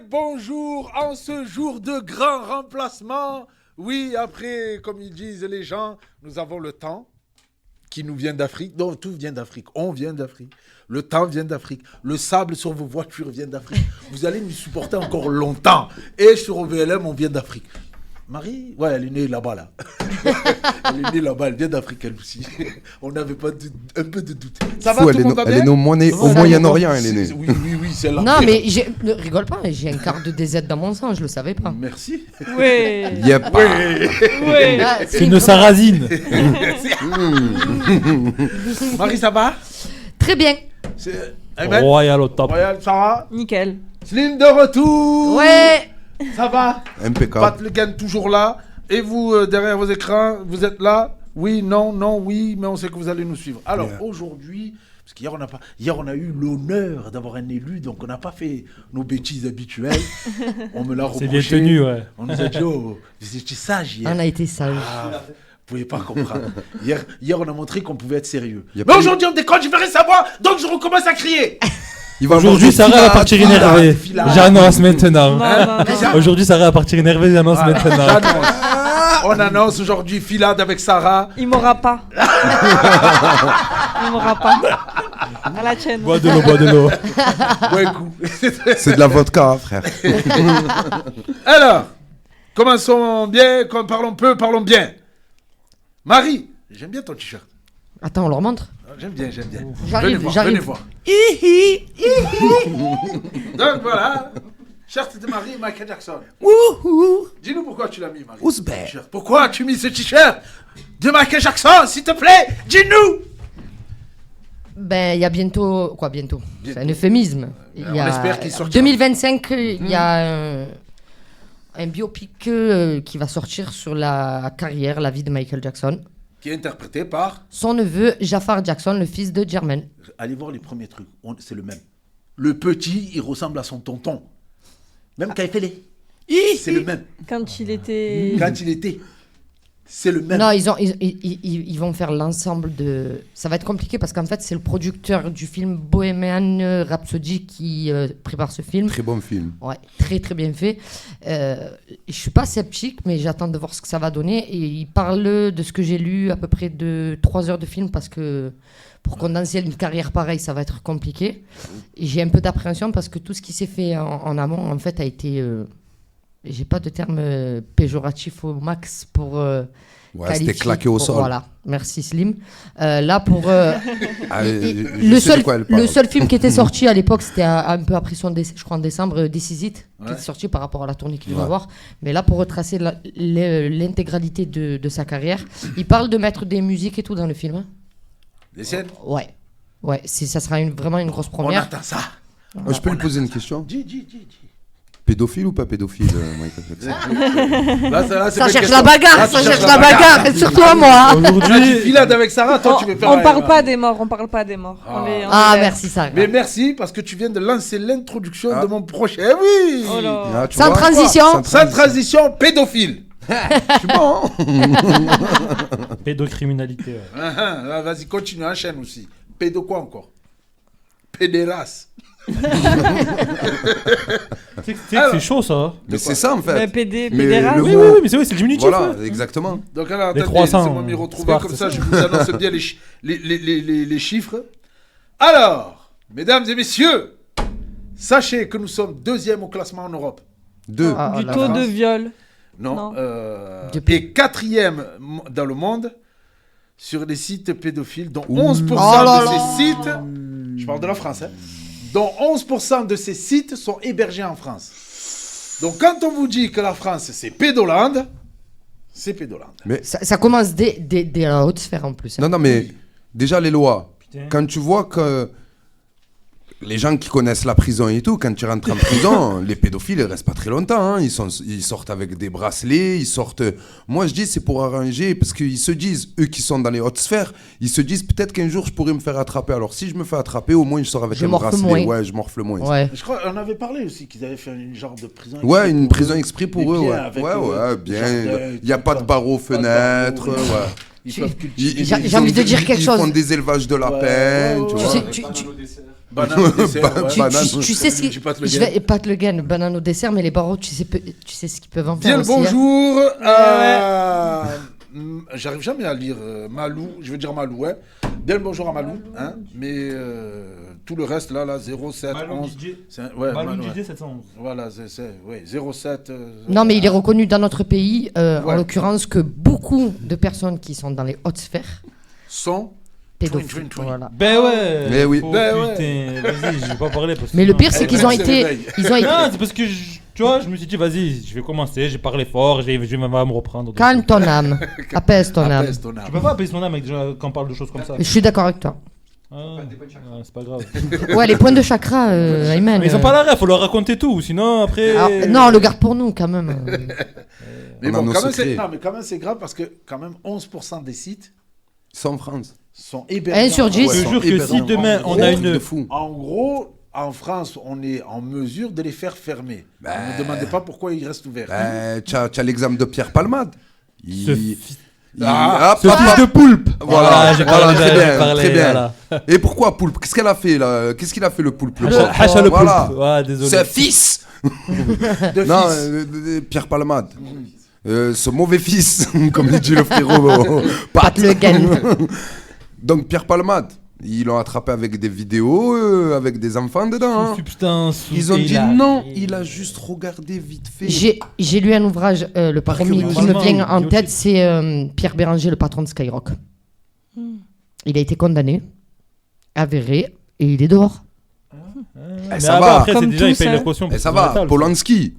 bonjour en ce jour de grand remplacement. Oui, après, comme ils disent les gens, nous avons le temps qui nous vient d'Afrique. Non, tout vient d'Afrique. On vient d'Afrique. Le temps vient d'Afrique. Le sable sur vos voitures vient d'Afrique. Vous allez nous supporter encore longtemps. Et sur OVLM, on vient d'Afrique. Marie, ouais, elle est née là-bas, là. Elle est née là-bas, elle vient d'Afrique, elle aussi. On n'avait pas un peu de doute. Ça va, tout le monde va bien ? Elle est née au Moyen-Orient, elle est née. Oui, c'est là. Non, mais ne rigole pas, j'ai un quart de DZ dans mon sang, je le savais pas. Merci. Oui. Yep. Oui. C'est une sarrasine. Marie, ça va ? Très bien. Royal au top. Royal, ça va ? Nickel. Slim de retour. Ouais. Ça va ? Impeccable. Pat Le Guen toujours là. Et vous, derrière vos écrans, vous êtes là ? Oui, non, non, oui, mais on sait que vous allez nous suivre. Alors, aujourd'hui, parce qu'hier, on a eu l'honneur d'avoir un élu, donc on n'a pas fait nos bêtises habituelles. On me l'a reproché. C'est bien tenu, ouais. On nous a dit, oh, vous étiez sage hier. On a été sage. Vous pouvez pas comprendre. Hier, on a montré qu'on pouvait être sérieux. Mais pas aujourd'hui, on déconne, je ferai savoir, donc je recommence à crier. Aujourd'hui, Sarah va partir énervée. J'annonce maintenant. Non. Aujourd'hui, Sarah va partir énervée. J'annonce maintenant. On annonce aujourd'hui Filade avec Sarah. Il m'aura pas. Il m'aura pas. À la chaîne. Bois de l'eau. Ouais, coup. C'est de la vodka, hein, frère. Alors, commençons bien, parlons bien. Marie, j'aime bien ton t-shirt. Attends, on leur montre. J'aime bien. J'arrive. Venez voir. Donc voilà, shirt de Marie, Michael Jackson. Dis-nous pourquoi tu l'as mis, Marie. Ouzbek. Pourquoi as-tu mis ce t-shirt de Michael Jackson, s'il te plaît? Dis-nous. Ben, il y a bientôt. Quoi, bientôt? C'est un euphémisme. On espère qu'il sortira. 2025, il y a un biopic qui va sortir sur la carrière, la vie de Michael Jackson. Qui est interprété par... Son neveu, Jafar Jackson, le fils de Jermaine. Allez voir les premiers trucs, c'est le même. Le petit, il ressemble à son tonton. Même quand il fait les... C'est le même. Quand il était... C'est le même. Non, ils vont faire l'ensemble de... Ça va être compliqué parce qu'en fait, c'est le producteur du film Bohemian Rhapsody qui prépare ce film. Très bon film. Ouais, très très bien fait. Je suis pas sceptique, mais j'attends de voir ce que ça va donner. Et il parle de ce que j'ai lu, à peu près de 3 heures de film, parce que pour condenser une carrière pareille, ça va être compliqué. Et j'ai un peu d'appréhension parce que tout ce qui s'est fait en amont, en fait, a été... j'ai pas de terme péjoratif au max pour c'était claqué au sol. Voilà, merci Slim. Là pour le seul film qui était sorti à l'époque, c'était un peu après son décès, je crois en décembre, This Is It, qui est sorti par rapport à la tournée qu'il devait avoir. Mais là, pour retracer l'intégralité de sa carrière, il parle de mettre des musiques et tout dans le film. Hein. Des scènes. Ouais, ça sera vraiment une grosse première. On attend ça. Je peux lui poser une question? Dis. Pédophile ou pas pédophile, Michael Jackson? Ça cherche la bagarre, surtout à moi. Aujourd'hui, Filade avec Sarah, toi tu veux faire... On parle pas des morts. Merci Sarah. Mais merci parce que tu viens de lancer l'introduction de mon prochain. Oui. Oh là. Sans transition. Sans transition, pédophile. Je suis bon. Pédocriminalité. Ouais. Vas-y, continue, enchaîne aussi. Pédo quoi encore? Pédérace. C'est chaud ça. Mais c'est ça en fait. Pédérace. Oui, mais c'est vrai, c'est le diminutif. Voilà, exactement. Donc alors, les attendez, 300, laissez-moi m'y retrouver, comme ça je vous annonce bien les chiffres. Alors, mesdames et messieurs, sachez que nous sommes 2e au classement en Europe. Du taux de viol. Non. Et 4e dans le monde sur les sites pédophiles, dont 11% de ces sites, je parle de la France, dont 11% de ces sites sont hébergés en France. Donc quand on vous dit que la France c'est Pédoland, c'est Pédoland. Mais ça commence dès la haute sphère en plus. Non, mais déjà les lois. Quand tu vois que les gens qui connaissent la prison et tout, quand tu rentres en prison, les pédophiles, ils restent pas très longtemps. Hein. Ils sortent avec des bracelets, ils sortent... Moi, je dis, c'est pour arranger, parce qu'ils se disent, eux qui sont dans les hautes sphères, ils se disent, peut-être qu'un jour, je pourrais me faire attraper. Alors, si je me fais attraper, au moins, je sors avec un bracelet. Moins. Ouais, je morfle moins. Ouais. Je crois qu'on avait parlé aussi qu'ils avaient fait une genre de prison. Ouais, une prison exprès pour eux, ouais. Bien. Il n'y a pas de barreaux aux fenêtres, J'ai envie de dire quelque chose. Ils font des élevages de lapins, tu vois. Banane au dessert, ouais. Banane. Tu sais ce Comme qui... dit Pat Le Je Guen. vais pas le gain, banane au dessert, mais les barreaux, tu sais ce qu'ils peuvent en Bien faire le aussi. Hein. bonjour à... J'arrive jamais à lire Malou, je veux dire Malou, ouais. Bien le bonjour à Malou, hein. Mais tout le reste là, 07, Malou 11... DJ. Ouais, Malou Malou, ouais. DJ 711. Voilà, ouais, 07... Non, mais il est reconnu dans notre pays, en Ouais. l'occurrence, que beaucoup de personnes qui sont dans les hautes sphères, Son... pédophiles. Twin, twin. Voilà. Ben ouais. Mais oui. Oh, Ben putain, vas-y, je vais pas parler parce que. Mais le pire, c'est Elle qu'ils ont se été... réveille. Ils ont été... Non, c'est parce que tu vois, je me suis dit, vas-y, je vais commencer, j'ai parlé fort, je vais me reprendre. Calme ton âme, apaise ton âme. Apaise ton âme. Tu peux pas appeler son âme avec des gens quand on parle de choses comme ça. Je suis d'accord avec toi. Ah, c'est pas grave. Ouais, les points de chakra, Ayman. Mais ils ont pas la ref, faut leur raconter tout, sinon après. Alors, non, on le garde pour nous quand même. Mais On a bon, nos quand même, secrets. non, mais quand même, c'est grave parce que quand même 11% des sites Sans France. sont hébergés. 1 sur 10. Je te jure que si demain on a une. De fou. En gros, en France, on est en mesure de les faire fermer. Ne me demandez pas pourquoi ils restent ouverts. Tu as l'exemple de Pierre Palmade. Ce fils Ce fils de poulpe. Voilà, j'ai voilà, parlé, très j'ai bien, parlé, très bien. voilà. Et pourquoi poulpe? Qu'est-ce qu'elle a fait là? Qu'est-ce qu'il a fait le poulpe? Le pauvre Hacha le Voilà. poulpe. Ouais, désolé. Ce fils. De Non, fils. Pierre Palmade. Ce mauvais fils, comme dit le frérot. Pat Le Guen. Donc Pierre Palmade, ils l'ont attrapé avec des vidéos, avec des enfants dedans. hein. Substance. Ils ont dit non, il a juste regardé vite fait. J'ai lu un ouvrage, le premier qui me vient en tête, c'est Pierre Béranger, le patron de Skyrock. Il a été condamné, avéré, et il est dehors. Mais ça avant, va. après, c'est Comme déjà, il tous, paye hein. la caution. Et ça pour va, Natal, Polanski,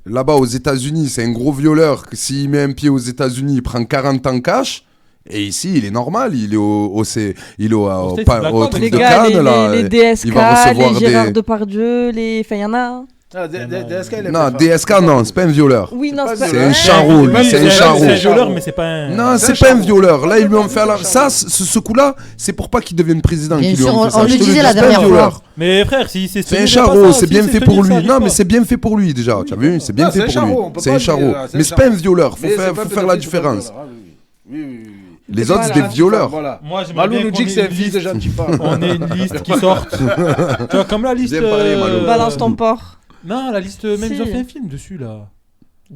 là-bas aux États-Unis, c'est un gros violeur. S'il met un pied aux États-Unis, il prend 40 ans cash. Et ici, il est normal, il est au truc Les de gars, Cannes, là. les DSK, il va recevoir les Gérard des... Depardieu, les... Enfin, il y en a. Hein. Ah, DSK, il est Non, pas DSK, non, c'est pas un violeur. Oui, non, pas c'est pas... C'est un Ouais. charreau, lui, Oui, c'est un c'est charreau. un violeur, mais c'est pas un. Non, C'est c'est un pas un charreau. violeur. Là, ils lui ont Non, fait c'est la... un Ça, ce coup-là, c'est pour pas qu'il devienne président Bien qu'ils lui sûr, ont fait ça. on le Je te disait dis, la c'est pas un dernière violeur. fois. Mais frère, si c'est C'est un charreau, c'est bien fait pour lui. Non, mais c'est bien fait pour lui déjà. Tu as vu? C'est bien Non, c'est fait un pour charreau, on lui. peut C'est pas un dire, charreau. c'est un Mais c'est pas un charreau. violeur. Mais c'est Faut pas faire la pédophile, c'est pas différence. violeur. Ah, oui. Les C'est autres, pas c'est des la- violeurs. Voilà. Moi, j'aimerais Malou bien nous qu'on dit que ait c'est un une fils de liste. gentil pas. On est une liste qui sorte. Tu vois, comme la liste. Bien parlé, Malou. Balance ton porc. Non, la liste, même Si. ils ont fait un film dessus là.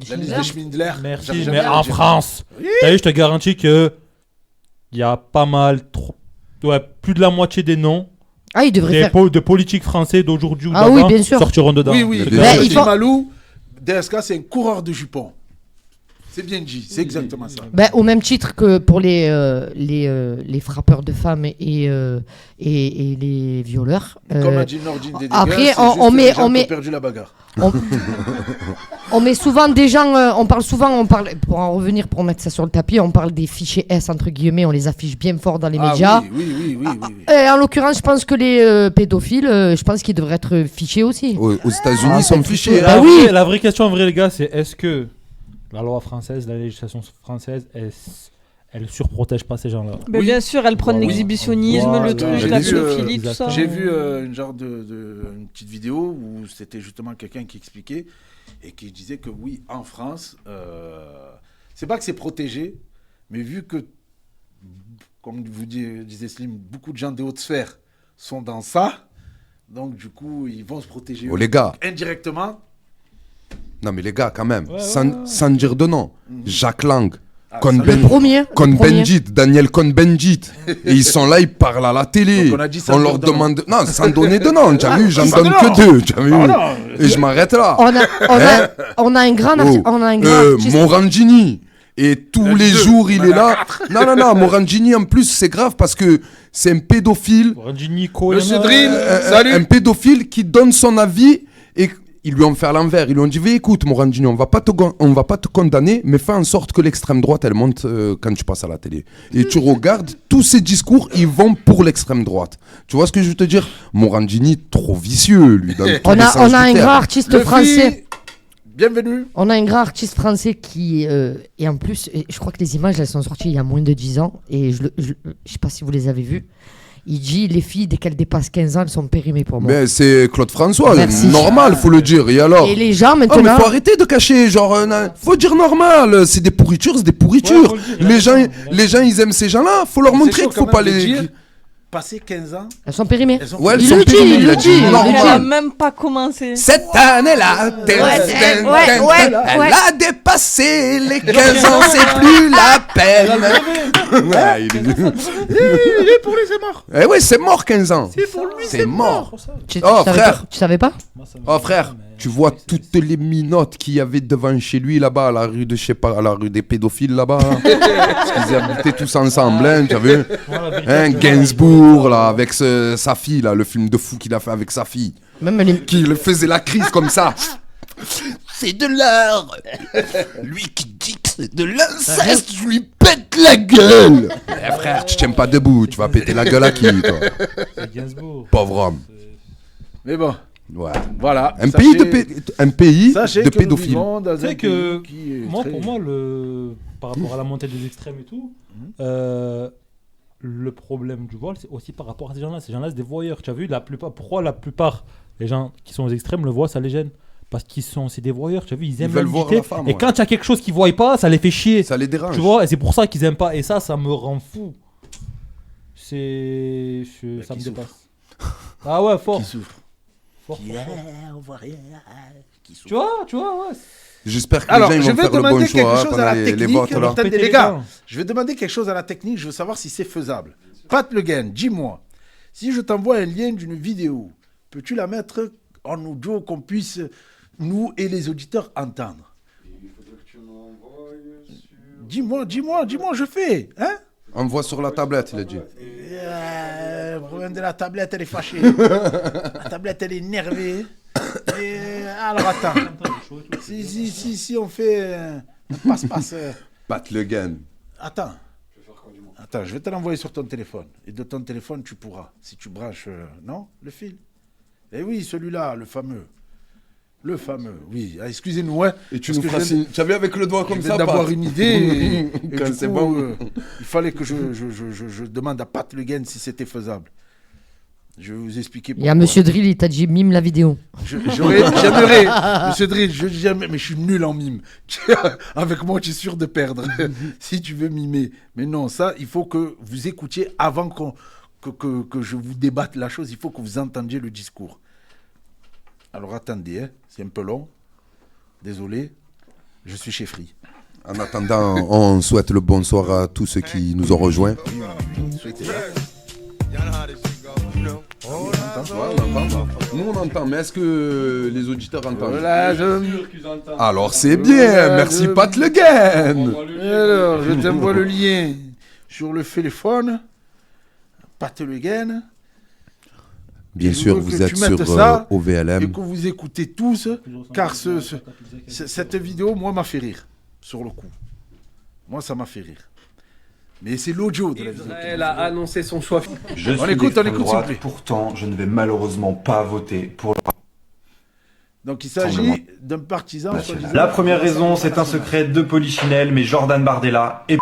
La liste de Schindler. Merci, J'avais mais jamais en entendu. France. T'as vu, je te garantis que il y a pas mal, plus de la moitié des noms Ah, il devrait des faire... de politiques français d'aujourd'hui ou Ah d'avant oui, bien sûr. sortiront dedans. Oui, oui. Je te Ben, garantis. il faut- Malou, DSK, c'est un coureur de jupons. C'est bien dit, c'est exactement ça. Ben, au même titre que pour les frappeurs de femmes et les violeurs. Comme a dit Nordine Dédéguer, après, c'est on juste met- les gens on qui met- ont perdu la bagarre. On met souvent des gens, on parle, pour en revenir, pour mettre ça sur le tapis, on parle des fichiers S, entre guillemets, on les affiche bien fort dans les médias. Oui. Et en l'occurrence, je pense que les pédophiles, je pense qu'ils devraient être fichés aussi. Aux États-Unis, ils sont fichés. Bah La oui. la vraie question, en vrai, les gars, c'est est-ce que la loi française, la législation française, elle surprotège pas ces gens-là? Mais Oui. bien sûr, elle prône Oui. l'exhibitionnisme, Voilà, le truc, j'ai la vu, pédophilie, tout ça. J'ai vu une genre une petite vidéo où c'était justement quelqu'un qui expliquait et qui disait que oui, en France, c'est pas que c'est protégé, mais vu que, comme vous disait Slim, beaucoup de gens des hautes sphères sont dans ça, donc du coup, ils vont se protéger Oh les gars, indirectement. non mais les gars quand même, Ouais, sans dire de nom, Jacques Lang, Ah, Con ça, Le premier. Cohn-Bendit, Daniel Cohn-Bendit, et ils sont là, ils parlent à la télé. Donc on a dit sans On dire leur de nom. demande, non, sans donner de nom, tu as vu, j'en sans donne de que nom. deux, tu as vu, Ah, non. et je m'arrête là. On a un grand, Oh. on a un grand artiste. Morandini. Et tous Le les deux, jours, il on est a là. Non, Morandini, en plus, c'est grave parce que c'est un pédophile. Randy Nico, Monsieur il y en a- Drill, Un salut. pédophile qui donne son avis et ils lui ont fait à l'envers. Ils lui ont dit, écoute, Morandini, on va pas te condamner, mais fais en sorte que l'extrême droite, elle monte quand tu passes à la télé. Et tu regardes, tous ces discours, ils vont pour l'extrême droite. Tu vois ce que je veux te dire? Morandini, trop vicieux, lui. Dans tous On les a, sens on du a un terme. grand artiste Luffy, français. bienvenue. On a un grand artiste français qui, et en plus, je crois que les images, elles sont sorties il y a moins de 10 ans, et je sais pas si vous les avez vues. Il dit, les filles, dès qu'elles dépassent 15 ans, elles sont périmées pour moi. Mais c'est Claude François, Merci. normal, faut le dire. Et alors? Et les gens, Oh, mais maintenant... faut arrêter de cacher, genre, faut dire normal, c'est des pourritures, c'est des pourritures. Ouais, faut le dire, il a les raison, il a gens, ils aiment ces gens-là, faut leur C'est montrer chaud qu'il faut quand pas même de les... dire passé 15 ans, Elles sont périmées. elles ont Ouais, elles Il sont le dit, périmées, il il a le dit, dit. Elle a normal. même pas commencé. Cette année-là, elle a dépassé les 15 ans, c'est plus la peine. Ouais, il est pour les morts. Eh ouais, c'est mort 15 ans. C'est pour lui, C'est mort. Tu Oh, savais frère. pas- Tu savais pas? Oh frère, tu vois toutes les minottes qu'il y avait devant chez lui là-bas, à la rue de, je sais pas, à la rue des pédophiles là-bas. Hein. Parce qu'ils habitaient tous ensemble, hein, tu as vu? Hein, Gainsbourg là, avec sa fille là, le film de fou qu'il a fait avec sa fille. Même les... Qui le faisait la crise comme ça. C'est de l'art. Lui qui dit que c'est de l'inceste, je lui pète la gueule. Eh frère, tu tiens pas debout, tu vas péter la gueule à qui toi? C'est Gainsbourg. Pauvre homme. Mais bon, Ouais. voilà. Un Sachez- pays sachez de que nous pédophiles. vivons dans Tu sais un que pays qui est moi, très- pour moi, par rapport à la montée des extrêmes et tout, le problème du vol, c'est aussi par rapport à ces gens-là. Ces gens-là, c'est des voyeurs. Tu as vu, pourquoi la plupart des gens qui sont aux extrêmes le voient, ça les gêne? Parce c'est des voyeurs, tu as vu, ils aiment veulent voir l'inviter. la femme, Et ouais. quand il y a quelque chose qu'ils ne voient pas, ça les fait chier. Ça les dérange. Tu vois, et c'est pour ça qu'ils aiment pas. Et ça me rend fou. Ça me qui dépasse. Ah ouais, fort. qui souffre. Fort, fort, fort. on voit rien. Qui souffre. Tu vois, ouais. J'espère que Alors, les gens je ils vont vais faire le demander bon quelque choix hein, chose à pendant la les technique. votes là. Attendez, Péter les les gars, dents. je vais demander quelque chose à la technique. Je veux savoir si c'est faisable. Pat Le Guen, dis-moi, si je t'envoie un lien d'une vidéo, peux-tu la mettre en audio qu'on puisse, nous et les auditeurs, entendre? Dis-moi, je fais. Hein? Envoie sur la tablette, il a dit. Le problème de la tablette, elle est fâchée. La tablette, elle est énervée. Alors, attends. Si on fait un passe-passe. Pat Le Guen. Attends. Attends, je vais te l'envoyer sur ton téléphone. Et de ton téléphone, tu pourras. Si tu branches, non, le fil. Eh oui, celui-là, le fameux. Le fameux, oui. Ah, excusez-nous, hein. Et tu parce nous que feras je signe. Tu as vu avec le doigt comme viens ça, d'avoir Pat. une idée. Et Quand du c'est coup, bon. il fallait que je demande à Pat Le Guen si c'était faisable. Je vais vous expliquer Il pourquoi. y a Monsieur Drill, il t'a dit mime la vidéo. J'aimerais, Monsieur Drill, mais je suis nul en mime. Avec moi, tu es sûr de perdre. Si tu veux mimer. Mais non, ça, il faut que vous écoutiez avant que je vous débatte la chose. Il faut que vous entendiez le discours. Alors attendez, hein, c'est un peu long. Désolé, je suis chez Free. En attendant, on souhaite le bonsoir à tous ceux qui nous ont rejoints. Souhaitez-le. Nous on entend, mais est-ce que les auditeurs entendent? Voilà, Alors c'est bien, merci Pat Le Guen. Alors, je t'envoie le lien sur le téléphone. Pat Le Guen. Bien Et sûr, je veux vous que êtes tu mettes sur ça Et OVLM. que vous écoutez tous, car cette vidéo, moi, m'a fait rire, sur le coup. Moi, ça m'a fait rire. Mais c'est l'audio de la vidéo. Israël a annoncé son choix. Je suis écoute, d'extrême s'il droite, vous plaît. pourtant je ne vais malheureusement pas voter pour Donc, il s'agit d'un partisan. soi-disant. La première raison, c'est un secret de Polichinelle, mais Jordan Bardella est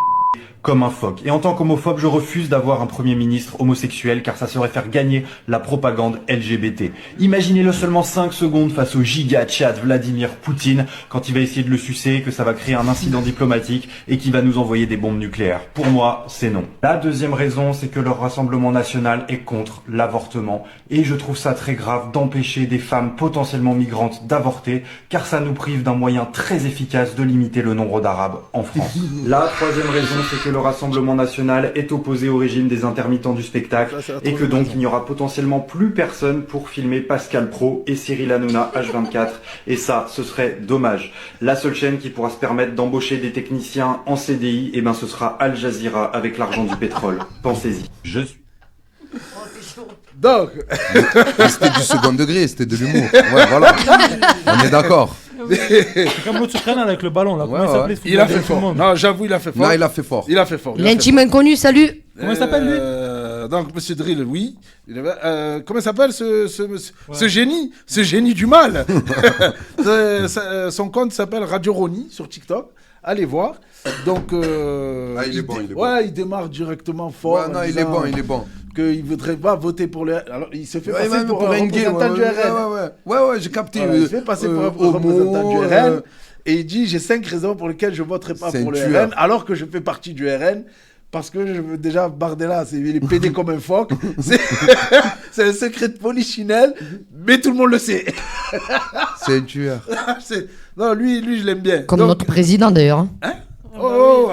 comme un phoque. Et en tant qu'homophobe, je refuse d'avoir un Premier ministre homosexuel car ça serait faire gagner la propagande LGBT. Imaginez-le seulement 5 secondes face au giga chat Vladimir Poutine quand il va essayer de le sucer, que ça va créer un incident diplomatique et qu'il va nous envoyer des bombes nucléaires. Pour moi, c'est non. La deuxième raison, c'est que leur Rassemblement national est contre l'avortement. Et je trouve ça très grave d'empêcher des femmes potentiellement migrantes d'avorter car ça nous prive d'un moyen très efficace de limiter le nombre d'Arabes en France. La troisième raison, c'est que le Rassemblement national est opposé au régime des intermittents du spectacle Ça, c'est la et que troisième donc raison. il n'y aura potentiellement plus personne pour filmer Pascal Pro et Cyril Hanouna H24 et ça, ce serait dommage. La seule chaîne qui pourra se permettre d'embaucher des techniciens en CDI, eh ben ce sera Al Jazeera avec l'argent du pétrole. Pensez-y. Je suis Donc, C'était du second degré, c'était de l'humour. Ouais, voilà. On est d'accord. C'est comme l'autre Ukrainien avec le ballon là. Ouais, Comment il ouais. s'appelait ce il a footballeur fait tout le fort. monde Non, j'avoue, il a fait fort. Non, il a fait fort. Il a fait fort. Il a un team inconnu, salut. Comment il s'appelle, lui Donc, Monsieur Drill, oui. Comment il s'appelle ce génie? Ce génie du mal. Son compte s'appelle Radio Roni sur TikTok. Allez voir. Donc, Ah, il est bon, il est bon. Ouais, il démarre directement fort. Ouais, non, il est bon, il est bon. Qu'il ne voudrait pas voter pour le. Alors, il se fait Ouais, passer même pour un un gay, représentant du RN. ouais, j'ai capté. Voilà, il se fait passer pour un représentant du RN. Et il dit j'ai 5 raisons pour lesquelles je ne voterai pas pour le Ceinture. RN, alors que je fais partie du RN. parce que déjà, Bardella, il est pédé comme un phoque. C'est un secret de Polichinelle, mais tout le monde le sait. C'est un tueur. Non, lui, je l'aime bien. Comme Donc, notre président d'ailleurs. Hein.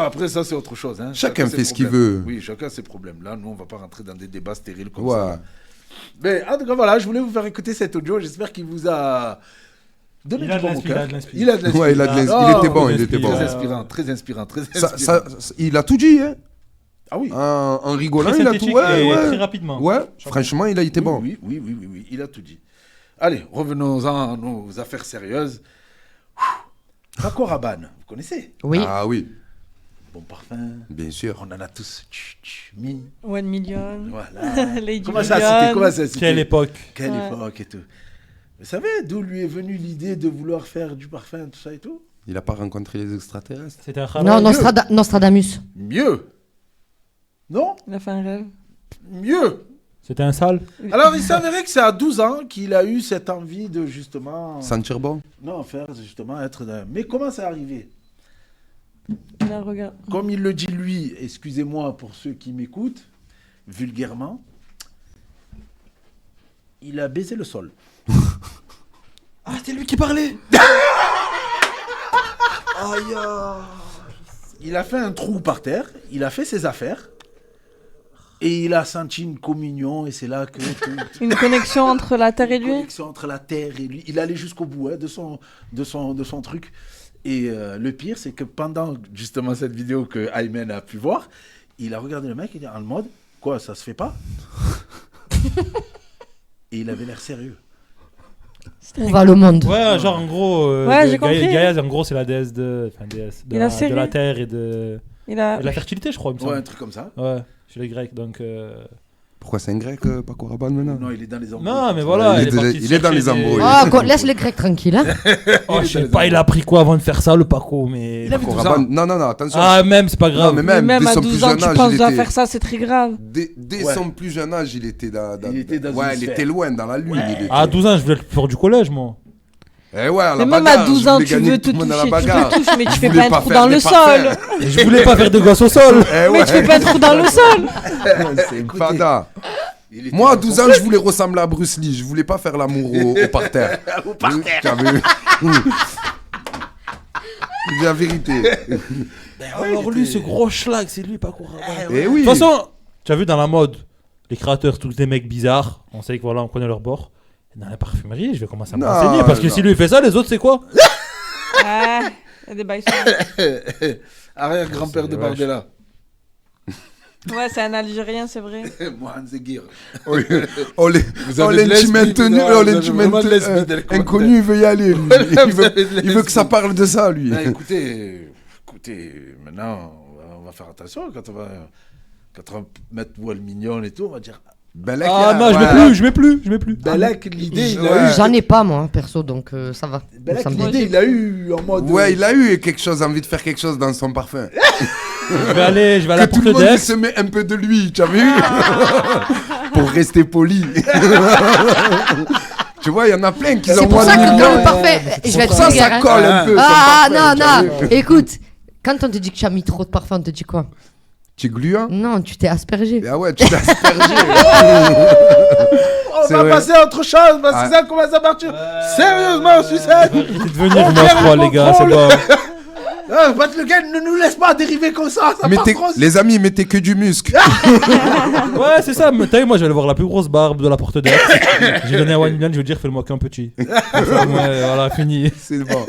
après ça, c'est autre chose. Hein. Chacun fait ses ce qu'il problèmes. veut. Oui, chacun ses problèmes. Là, nous, on va pas rentrer dans des débats stériles comme Ouais. ça. Mais en tout cas, voilà, je voulais vous faire écouter cet audio. J'espère qu'il vous a donné Il a du de bon au l'inspi, cœur. il a de l'inspi. Il a de l'inspi. Ouais, il a de l'inspi. Ah, Il était bon, très il était bon. Très inspirant. inspirant, très inspirant. Il a tout dit, hein. Ah oui. En rigolant, Très il a tout. synthétique Ouais, et ouais. très rapidement. Ouais, franchement, il a été bon. Oui, il a tout dit. Allez, revenons-en à nos affaires sérieuses. Paco Rabanne, vous connaissez? Oui. Ah oui, Bon parfum. bien sûr. On en a tous mis. 1 million. Voilà. Lady Comment ça a cité? Quelle époque. Quelle Ouais. époque et tout. Vous savez d'où lui est venue l'idée de vouloir faire du parfum, tout ça et tout? Il a pas rencontré les extraterrestres. C'était un Non, halal. Nostradamus. Mieux. Non? Il a fait un rêve. Mieux. C'était un sale. Alors, il s'avérait que c'est à 12 ans qu'il a eu cette envie de justement... Sentir bon. Non, faire justement être... Mais comment ça arrivé? Il a regardé. Comme il le dit lui, excusez-moi pour ceux qui m'écoutent, vulgairement, il a baisé le sol. Ah, c'est lui qui parlait. Il a fait un trou par terre, il a fait ses affaires, et il a senti une communion, et c'est là que... Une connexion entre la terre et Une lui. connexion entre la terre et lui. Il allait jusqu'au bout hein, de son truc. Et le pire, c'est que pendant justement cette vidéo que Ayman a pu voir, il a regardé le mec, il est en mode, quoi, ça se fait pas? Et il avait l'air sérieux. On va le monde. Ouais, genre en gros. Ouais, j'ai compris. Gaïa, en gros, c'est la déesse de. Enfin, déesse. Il a De serré. la terre et de. Il a. Et de la fertilité, je crois, il me Ouais, semble. un truc comme ça. Ouais, chez les Grecs, donc. Pourquoi c'est un grec, Paco Rabanne, maintenant? Non, il est dans les embrouilles. Non, mais voilà. Il est parti déjà- il est dans chercher les embrouilles. Laisse les Grecs tranquilles. Hein. Oh, je sais pas, il a appris quoi avant de faire ça, le Paco, mais. Il avait Paco 12 ans. Rabanne- Non, attention. Ah, même, c'est pas grave. Non, mais Mais même dès à son 12 plus ans, jeune tu âge, penses il à était... faire ça, c'est très grave. Dès Ouais. son plus jeune âge, il était dans... Il était dans ouais, une il sphère. était loin, dans la lune. Ouais. il était. À 12 ans, je voulais faire du collège, moi. Eh ouais, à la Mais même bagarre, à 12 je ans, voulais tu gagner veux tout te le monde à la toucher. Tu bagarre. te touches, mais tu Je fais voulais pas un pas trou faire dans des le parfums. sol. Et je voulais pas faire de gosse au sol. Eh Mais ouais, tu fais pas un trou dans le sol. c'est Écoutez, fada. il était Moi, à dans 12 son ans, truc. je voulais ressembler à Bruce Lee. Je voulais pas faire l'amour au parterre. Au parterre. Tu as vu? C'est la vérité. Alors lui, ce gros schlag, c'est lui, Paco Rabanne. Eh oui. De toute façon, tu as vu dans la mode, les créateurs, tous des mecs bizarres, on sait que voilà, on connaît leur bord. Dans la parfumerie, je vais commencer à me Non, renseigner parce que non. si lui il fait ça, les autres c'est quoi? Ah, il y a des bails. Arrière-grand-père de Ouais. Bardella. Ouais, c'est un Algérien, c'est vrai. Mohamed Zegir. On les avez de l'intime lesbi, inconnu, vous avez l'intime vraiment de lesbi dans les commentaires. inconnu, il veut y aller. lui. Vous avez de Il veut que ça lesbi. parle de ça, lui. Ben, écoutez, maintenant, on va faire attention quand on va mettre voile mignonne et tout, on va dire. Belek, Ah non, je mets plus. Belek, l'idée, il Ouais. a eu. J'en ai pas, moi, perso, donc ça va. Belek, Ça me va. l'idée, il a eu en mode. Ouais, il a eu quelque chose, envie de faire quelque chose dans son parfum. Je vais aller à la Que tout porte le monde d'Aix. se met un peu de lui, tu as vu? Pour rester poli. Tu vois, il y en a plein qui C'est pour envoient ça des que quand millions. le parfait. Je vais être Ça, vulgaire, ça hein. colle un peu. son Ah parfum, non, tu as non. vu. Écoute, quand on te dit que tu as mis trop de parfum, on te dit quoi? Tu es gluant? Non, tu t'es aspergé. Ah ouais, tu t'es aspergé. On C'est va vrai. passer à autre chose parce Ah. que ça commence à partir. Sérieusement, Sucette. Arrêtez de venir, moi je crois, les gars, c'est bon. Ah, Pat Le Guen, ne nous laisse pas dériver comme ça part trop. Les amis, mettez que du muscle. Ouais, c'est ça. Mais t'as vu, moi, je vais aller voir la plus grosse barbe de la porte d'Aix. J'ai donné à 1 million, je veux dire, fais-le-moi qu'un petit. Enfin, ouais, voilà, fini. C'est bon.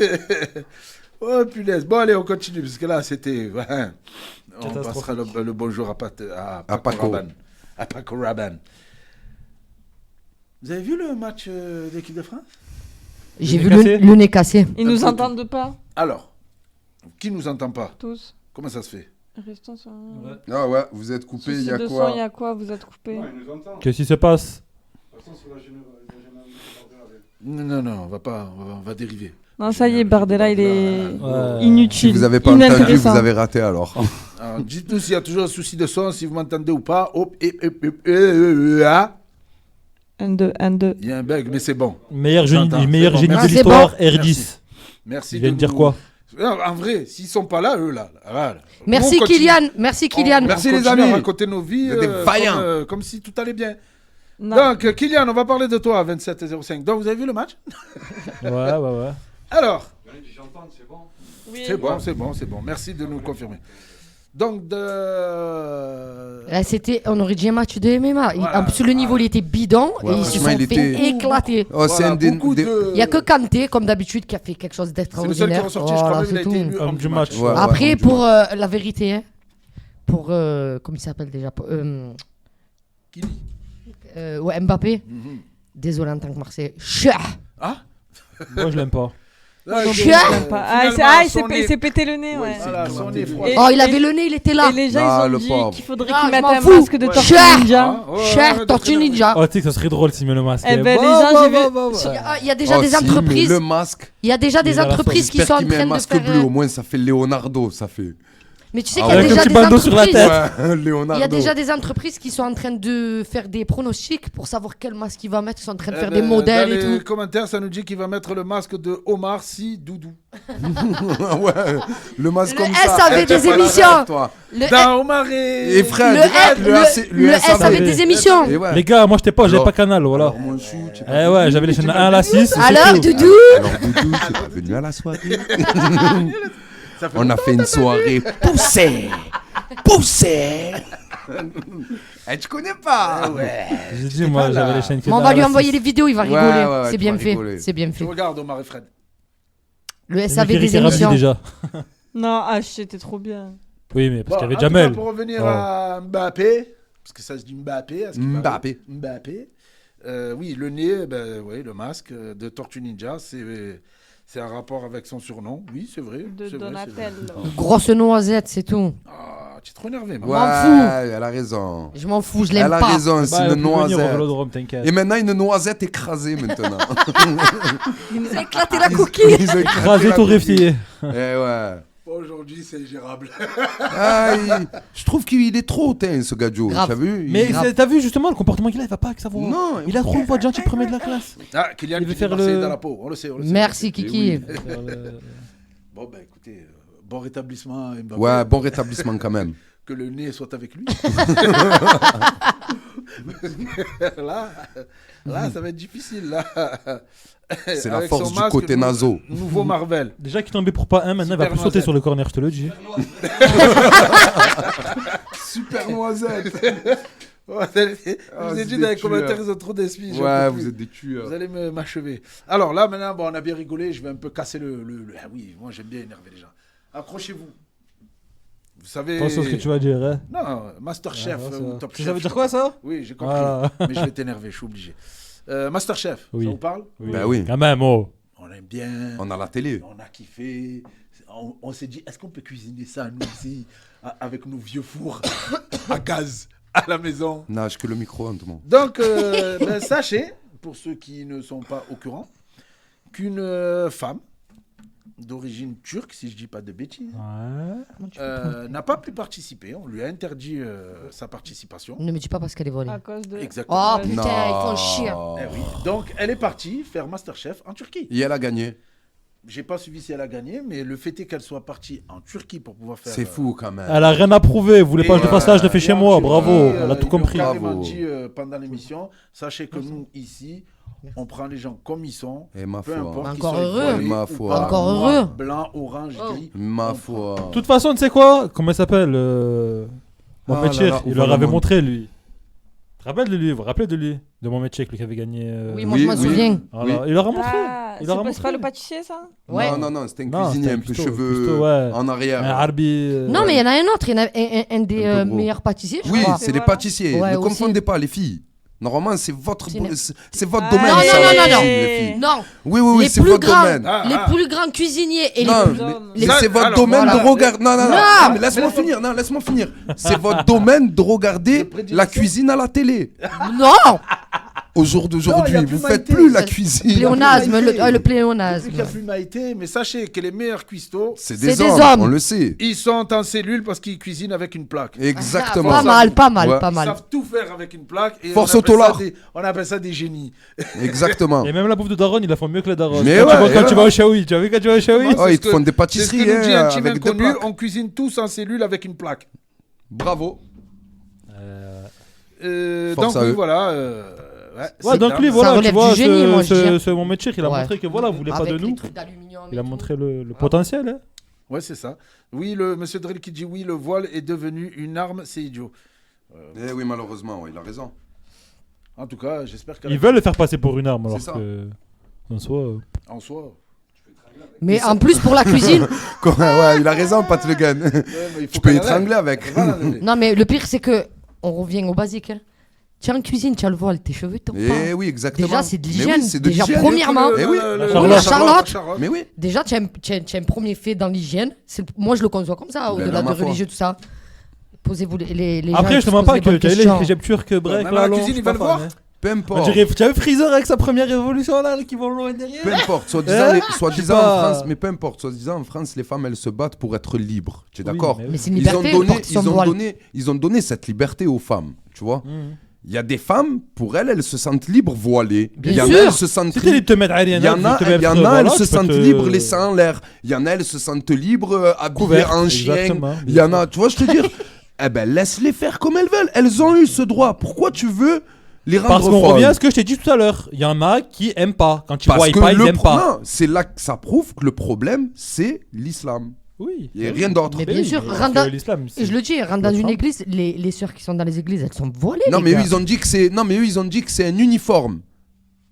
Oh punaise. Bon, allez, on continue parce que là, c'était. On Catastrophe. passera le bonjour à Paco Paco. Rabanne. À Paco Rabanne. Vous avez vu le match de l'équipe de France? J'ai Le vu nez cassé le nez cassé. Ils nous entendent pas, Alors, qui nous entend pas? tous. Comment ça se fait? Restons sur. Ah ouais, vous êtes coupé, il y a de son, quoi? il y a quoi? Vous êtes coupé. Qu'est-ce qui se passe? Non, on va dériver. Non, ça y est, Bardella, il est Ouais. inutile. Si vous n'avez pas entendu, inintéressant. vous avez raté alors. Alors, dites-nous s'il y a toujours un souci de son, si vous m'entendez ou pas. Hop, ah. 1, 2, 1, 2. Il y a un bug, mais c'est bon. Meilleur J'entends, génie c'est bon. de Merci. l'histoire, Merci. R10. Merci. Il vient de dire quoi? En vrai, s'ils sont pas là, eux là. Voilà. Merci Nous, on continue. Kylian, merci Kylian. Merci, On les continue amis. à raconter nos vies Vous êtes des vaillants. comme si tout allait bien. Non. Donc, Kylian, on va parler de toi à 27-05. Donc, vous avez vu le match? Ouais. Alors, Oui. c'est bon. Merci de nous confirmer. Donc, Là, on aurait dit un match de MMA. Voilà. Sur le niveau, il était bidon Ouais, et ils se franchement, sont il fait était- éclater. Oh, c'est voilà, un des. beaucoup de... Il n'y a que Kanté, comme d'habitude, qui a fait quelque chose C'est le seul qui est d'extraordinaire. ressorti, je crois Voilà, même, il a c'est été tout. élu Homme homme du du match. match. Ouais. Après, pour la vérité, hein, pour. Comment il s'appelle déjà Qui dit ouais, Mbappé. Mhm. Désolé en tant que Marseillais. Chah. Ah Moi, je l'aime pas. Là, Non, il- je l'aime Pas. finalement, Il son nez- s'est pété le nez, Oui, ouais. voilà, son nez froid. Et- Oh, il avait le nez, il était là. Et les gens, Ah, ils le ont dit pauvre. qu'il faudrait Ah, qu'ils je mettent m'en un fous. masque de Ouais. Tortue Cher. Ninja. Ah, ouais, Cher, ouais, Tortue ouais, Ninja. Oh, tu sais que ça serait drôle s'il met le masque. Eh ben, Bon, les gens, j'ai vu. Il y a déjà Oh, des si, mais entreprises. Le masque. Il y a déjà Il des est à la entreprises qui J'espère sont en qu'il met train un de masque faire. bleu, au moins ça fait Leonardo, ça fait. Mais tu sais Ah qu'il y a ouais. Avec déjà un petit des bandeau sur la entreprises. tête. Ouais, Leonardo. Il y a déjà des entreprises qui sont en train de faire des pronostics pour savoir quel masque il va mettre. Ils sont en train de faire des modèles dans et les tout. commentaires, ça nous dit qu'il va mettre le masque de Omar Sy Doudou. Ouais, le masque Le comme S ça. avait Eh, t'es des pas là, émissions. toi. Le Dans Omar et... Et frère, Le direct, S- le S SAV. avait des émissions. Et ouais. Les gars, moi, j'étais pas, j'avais Alors- pas Canal, voilà. Alors, mon chou, tu es Eh ouais, j'avais les chaînes 1 à la 6. c'est Alors, tout. Doudou. Alors, Doudou, tu es pas venu à la soirée. Ça fait On a fait une soirée poussée. Poussée. Eh, tu connais pas. J'ai dit, moi, j'avais les chaînes que Mais on dalle va à lui la envoyer 6. les vidéos, il va Ouais, rigoler. ouais, ouais, C'est tu bien vas fait. rigoler. C'est bien Tu fait. regardes Omar et Fred. Le S C'est avait lui qui des était ravi émissions. déjà. Non, c'était trop bien. Oui, mais parce qu'il y avait en tout cas, Jamel. pour revenir Oh. à Mbappé, parce que ça se dit Mbappé. à ce qui paraît. Mbappé. Mbappé. Oui, le nez, oui, le masque de Tortue Ninja, c'est un rapport avec son surnom. Oui, c'est vrai. De c'est vrai, c'est vrai. Donatello. Grosse noisette, c'est tout. Ah, tu es trop énervé, maman. Ouais, m'en elle a raison. Je m'en fous, je l'aime Elle a pas. raison, c'est Bah, elle une peut venir au noisette. Vélodrome, t'inquiète. Et maintenant, une noisette écrasée maintenant. Il nous a éclaté la Ils- coquille. ils ont éclaté Rasé la torréfié. coquille. Eh ouais. Aujourd'hui, c'est gérable. Ah, je trouve qu'il est trop hautain, ce gadjo. Grave. T'as vu Mais grave. t'as vu justement le comportement qu'il a, il va pas avec sa voix. Non, Il a trop une voix de gentil premier de la classe. Ah, Kylian Il veut qui faire fait Marseille le- dans la peau. On le sait, on le sait. Merci, on le sait. Kiki. Eh oui. Bon, ben écoutez, bon rétablissement Mbappé. Ouais, bon rétablissement quand même. Que le nez soit avec lui. là, ça va être difficile. Là. C'est la Avec force son du masque, côté naso. Nouveau Marvel. Déjà qu'il tombait pour pas un, maintenant il va Super plus sauter noisette. sur le corner, je te le dis. Super noisette. Je vous ai dit dans les commentaires, ils ont trop d'esprit. j'en Ouais, peux plus. vous êtes des tueurs. Vous allez m'achever. Alors là, maintenant, bon, on a bien rigolé. Je vais un peu casser Ah oui, moi, j'aime bien énerver les gens. Accrochez-vous. Vous savez. Pense à ce que tu vas dire. Hein. Non, Masterchef Ah, ouais, ça ou va. Top Ça Chef. veut dire quoi ça? Oui, j'ai compris. Voilà. Mais je vais t'énerver, je suis obligé. Masterchef, Oui. ça vous parle? Bah oui. Quand même, oh. On aime bien. On a la télé. On a kiffé. On s'est dit, est-ce qu'on peut cuisiner ça, nous aussi, avec nos vieux fours à gaz à la maison? Nage que le micro-ondes, moi. Donc, ben, sachez, pour ceux qui ne sont pas au courant, qu'une femme d'origine turque, si je dis pas de bêtises, n'a pas pu participer. On lui a interdit sa participation. Ne me dis pas parce qu'elle est volée. À cause de. Exactement. Oh putain, ils font chier. Eh oui. Donc, elle est partie faire Masterchef en Turquie. Et elle a gagné. J'ai pas suivi si elle a gagné, mais le fait est qu'elle soit partie en Turquie pour pouvoir faire. C'est fou quand même. Elle a rien à prouver, vous voulez pas que je le fasse là, je le fais Et chez en moi, Turquie, bravo, elle a tout ils lui ont compris. carrément Bravo. dit pendant l'émission, sachez que nous, ici, on prend les gens comme ils sont, Et ma peu foi. importe qu'ils Encore soient heureux. voilés Ma ou foi. pas, Encore noir, heureux. blanc, orange, Oh. gris. Ma foi. De toute façon, tu sais quoi? Comment il s'appelle Mohamed Ah là Cheikh, là, il on leur va avait le montré lui. Tu te rappelles de lui? Vous vous rappelez de lui? De Mohamed Cheikh, lui qui avait gagné. Oui, moi je m'en souviens. Voilà. Il leur a montré. Ah, Il leur a c'est pas le montré. pâtissier, ça? Ouais. Non, c'était un Non, cuisinier c'était un peu plutôt- cheveux plutôt, ouais. en arrière. Un Arbi. Non, mais il y en a un autre, il y en a un des Un peu gros. meilleurs pâtissiers, je Oui, crois. c'est les Voilà. pâtissiers. Ouais, Ne aussi. confondez pas les filles. Normalement, c'est votre, C'est une- c'est votre Ah, domaine. non, ça, non, non, les non, non. filles, les filles. Non, Oui, les c'est plus votre grands, domaine. Ah. les plus grands cuisiniers et les Non, plus... mais Ça, c'est votre alors, domaine voilà. de regarder. Non, Non, mais laisse-moi finir. Non, laisse-moi finir. C'est votre domaine de regarder prédilection. la cuisine à la télé. Non, Au jour d'aujourd'hui, Non, il y a plus vous faites Maïté. plus la Ça, cuisine. Pléonasme, le Depuis pléonasme. qu'il n'y a plus Maïté, mais sachez que les meilleurs cuistots, C'est C'est des hommes, hommes. on le sait. ils sont en cellule parce qu'ils cuisinent avec une plaque. Exactement. Pas mal, pas mal, Ouais. pas Ils mal. savent tout faire avec une plaque. Et Force on appelle autolar. ça on appelle ça des génies. Exactement. Et même la bouffe de Daron, ils la font mieux que la Daron. Mais Quand ouais, tu vas- et quand tu ouais. vas au Shawi, tu as vu quand tu vas au Shawi Moi, Oh, c'est ils ce te font des C'est ce pâtisseries que nous dit un hein, team avec des inconnu, plaques. on cuisine tous en cellule avec une plaque. Bravo. Donc Force à oui, eux. voilà. Ouais, donc lui, Ça voilà, tu relève vois, du génie, moi, je dirais. ce mon métier, il a Ouais. montré que voilà, vous voulez pas Avec de les nous. trucs d'aluminium et Il a tout. montré le potentiel. Hein. Ouais, c'est ça. Oui, le monsieur Drill qui dit oui, le voile est devenu une arme, c'est idiot. Eh oui, malheureusement, il a raison. En tout cas, j'espère qu'elle Ils veulent le faire passer pour une arme, alors C'est ça. que. En soi. en soi. Mais en plus, pour la cuisine, Ouais, il a raison, Pat Le Guen. Tu peux étrangler avec. non, mais le pire, c'est que on revient au basique. Hein. Tu es en cuisine, tu as le voile, tes cheveux tombent pas. Eh oui, exactement. Déjà, c'est de Mais l'hygiène. oui, c'est de Déjà, l'hygiène. premièrement, Eh oui. La Charlotte. Mais oui. Déjà, tu as un premier fait dans l'hygiène. Moi, je le conçois comme ça, au-delà Ben, de ma foi. religieux, tout ça. Posez-vous les gens. Après, qui je te se mens posent pas les que bonnes tu as les questions. hijab turcs, break, même à la là, cuisine, ils veulent voir. Peu On importe. dirait, tu as vu Freezer avec sa première évolution là, qui vont loin derrière. Peu importe, soi-disant, Hein soi-disant Je sais en pas. France, mais peu importe, soi-disant en France, les femmes elles se battent pour être libres. Tu es Oui, d'accord? mais oui. Mais c'est une Ils ont liberté, donné, porte son voile. ils ont donné cette liberté aux femmes, tu vois. Mhm. Il y a des femmes, pour elles, elles se sentent libres voilées. Bien Il y en a, sûr. elles se sentent Si t'es libre de te mettre Il y Ariana, en a, elles se sentent libres les seins en l'air. Il y en a, elles se sentent libres habillées Couvertes, en chien. exactement, Il y en a, tu vois, je te dire, eh ben laisse-les faire comme elles veulent. Elles ont eu ce droit. Pourquoi tu veux les rendre Parce qu'on folles? revient à ce que je t'ai dit tout à l'heure. Il y en a qui aiment pas. Quand tu Parce vois que pas, ils le aiment pas. non, c'est là que ça prouve que le problème, c'est l'islam. Oui. Il n'y a rien d'autre. Mais bien sûr, parce rentre que dans- l'islam, Et je le dis, rentre dans le une Trump. église, les sœurs qui sont dans les églises, elles sont voilées. Non, les mais eux, gars. ils ont dit que c'est. Non, mais eux, ils ont dit que c'est un uniforme.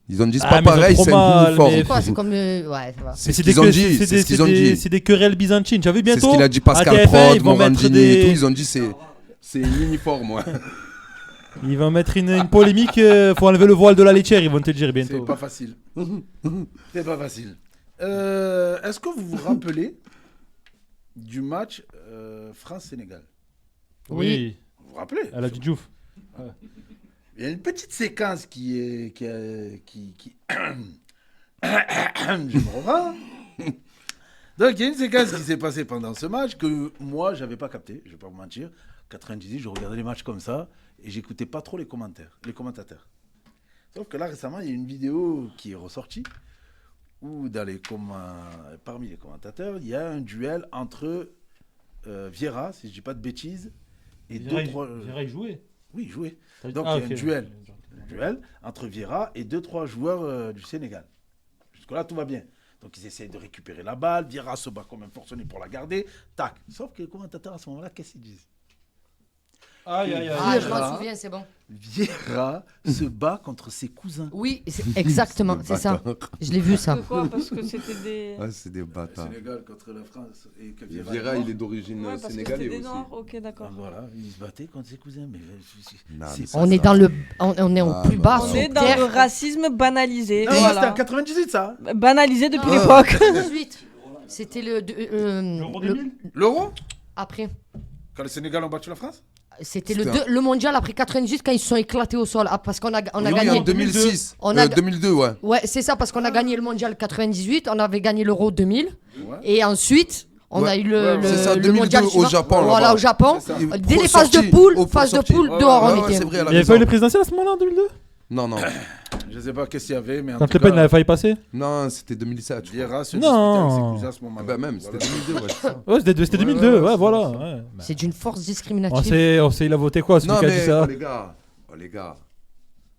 Ils ont dit c'est Ah, pas mais ils ont pareil, trop c'est mal, un uniforme. mais- C'est quoi C'est comme. Ouais, ça va. C'est ce des qu'ils ont que- dit. c'est C'est des- ce qu'ils ont dit. C'est des querelles byzantines. Tu as vu C'est bientôt ce qu'il a dit à Pascal TF1, Prod, ils vont mettre Morandini et tout. des- Ils ont dit c'est un uniforme, ouais. Ils vont mettre une polémique. Faut enlever le voile de la laitière. Ils vont te le dire C'est bientôt. pas facile. C'est pas facile. Est-ce que vous vous rappelez du match France-Sénégal? Oui. Vous vous rappelez? Elle a du djouf. Il y a une petite séquence qui je me reprends. Donc il y a une séquence qui s'est passée pendant ce match que moi j'avais pas capté, je vais pas vous mentir. 98, je regardais les matchs comme ça et j'écoutais pas trop les commentateurs. Sauf que là récemment, il y a une vidéo qui est ressortie où parmi les commentateurs, il y a un duel entre Vieira, si je dis pas de bêtises, et d'autres. il jouait. Oui, il jouait. Ah, Donc il y a un duel entre Vieira et 2-3 joueurs du Sénégal. Jusque-là, tout va bien. Donc ils essayent de récupérer la balle. Vieira se bat comme un forcené pour la garder. Tac. Sauf que les commentateurs à ce moment-là, qu'est-ce qu'ils disent? Aïe, aïe, aïe. Ah, je Vieira. m'en souviens, c'est bon. Vieira se bat contre ses cousins. Oui, exactement, c'est ça. Je l'ai vu ça. Pourquoi? Parce que c'était des. Ah, c'est des bâtards. Sénégal contre la France. Et que Vieira, il est d'origine Ouais, parce que sénégalaise c'était des aussi. Noirs. Ok, d'accord. Voilà, il se battait contre ses cousins. Mais Non, c'est mais pas On est ça. dans le. On est au Ah, plus bah, bas ouais. On sur est dans le terre. racisme banalisé. Non, c'était Voilà. en 98 ça. Banalisé depuis Ah. l'époque. 18. C'était le. L'euro Après. Quand le Sénégal ont battu la France. C'était C'était le mondial après 98 quand ils se sont éclatés au sol. Ah, parce qu'on a Oui, gagné. en 2006. On a- 2002, ouais. Ouais, c'est ça, parce qu'on a gagné le mondial 98, on avait gagné l'euro 2000. Ouais. Et ensuite, on Ouais. a eu Ouais, le c'est ça, le 2002 mondial au suivant. Japon, Voilà, là-bas. au Japon. C'est ça. Dès les phases Sorti, de poule, au phase de sorti. poule, Ouais, dehors ouais, on ouais, était. c'est vrai, elle a Il n'y avait raison. pas eu les présidentielles à ce moment-là en 2002 Non, non. Je sais pas qu'est-ce qu'il y avait, mais en Quand tout Le Pen cas, avait failli passer Non, c'était 2007. je crois. Vieira se Non. disputait avec ses cousins à ce Ah moment-là. bah même, c'était 2002, ouais. c'est ça. Ouais, c'était Ouais, 2002, ouais, ouais, c'est voilà. ça. ouais. C'est d'une force On discriminative. sait, il a voté quoi, celui Non, qui a dit mais ça les gars.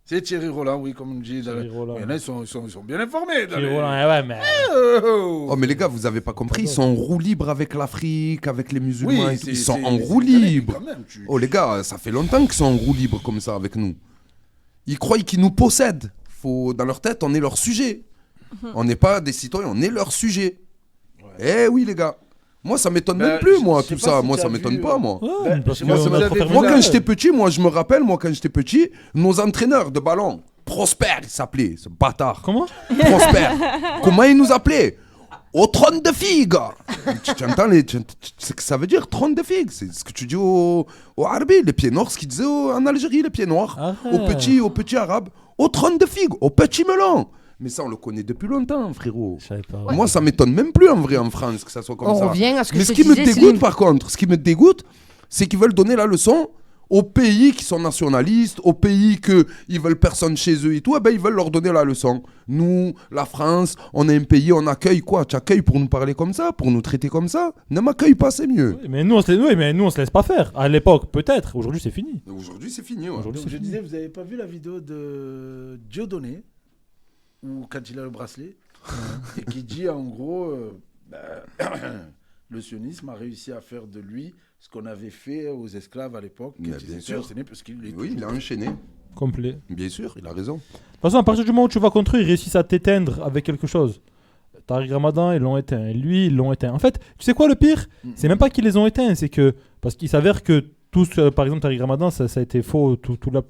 C'est Thierry Roland, oui, comme on dit. Thierry Roland. Il y en a, ils sont bien informés. dans Thierry les- Roland, ouais, mais. Oh. Oh, mais les gars, vous avez pas compris, ils sont en roue libre avec l'Afrique, avec les musulmans et tout. c'est- Ils sont c'est- en c'est roue sénégalais, libre. quand même, Oh, les gars, ça fait longtemps qu'ils sont en roue libre comme ça avec nous. Ils croient qu'ils nous possèdent. Dans leur tête, on est leur sujet. On n'est pas des citoyens, on est leur sujet. Eh oui, les gars. Moi, ça m'étonne Ben, même plus, je moi, sais tout pas ça. si Moi, tu ça as m'étonne vu, pas, moi. Ouais, parce je que sais pas si on vous a avez trop vu- fermé Moi, la quand gueule. j'étais petit, je me rappelle, quand j'étais petit, nos entraîneurs de ballon, Prosper, il s'appelait, ce bâtard. Comment Prosper. Comment il nous appelait? Au trône de figue. Tu entends tu sais ce que ça veut dire, trône de figue? C'est ce que tu dis au Arabe, les pieds noirs, ce qu'ils disaient en Algérie, les pieds noirs. Arrête. Aux petits arabes. au trône de figue, au petit melon. Mais ça, on le connaît depuis longtemps, frérot. Je savais pas. Ouais. Moi, ça m'étonne même plus en vrai en France que ça soit comme On ça. revient à ce que Mais je ce te qui me disais, dégoûte, Slim. par contre, ce qui me dégoûte, c'est qu'ils veulent donner la leçon aux pays qui sont nationalistes, aux pays qu'ils veulent personne chez eux et tout, eh ben, ils veulent leur donner la leçon. Nous, la France, on est un pays, on accueille quoi? Tu accueilles pour nous parler comme ça, pour nous traiter comme ça? Ne m'accueille pas, c'est mieux. Oui, mais nous, on se laisse pas faire. À l'époque, peut-être. Aujourd'hui, c'est fini. Aujourd'hui, c'est fini. Ouais. Aujourd'hui, Donc, c'est je fini. disais, vous avez pas vu la vidéo de Dieudonné, où quand il a le bracelet, et qui dit en gros, le sionisme a réussi à faire de lui ce qu'on avait fait aux esclaves à l'époque, Mais qu'ils bien étaient sûr. assaisonnés parce qu'il est Oui, il a enchaîné. Complet. Bien sûr, il a raison. De toute façon, à partir du moment où tu vas contre eux, ils réussissent à t'éteindre avec quelque chose. Tariq Ramadan, ils l'ont éteint. Et lui, ils l'ont éteint. En fait, tu sais quoi le pire? C'est même pas qu'ils les ont éteints, c'est que. Parce qu'il s'avère que tous, par exemple, Tariq Ramadan, ça a été faux,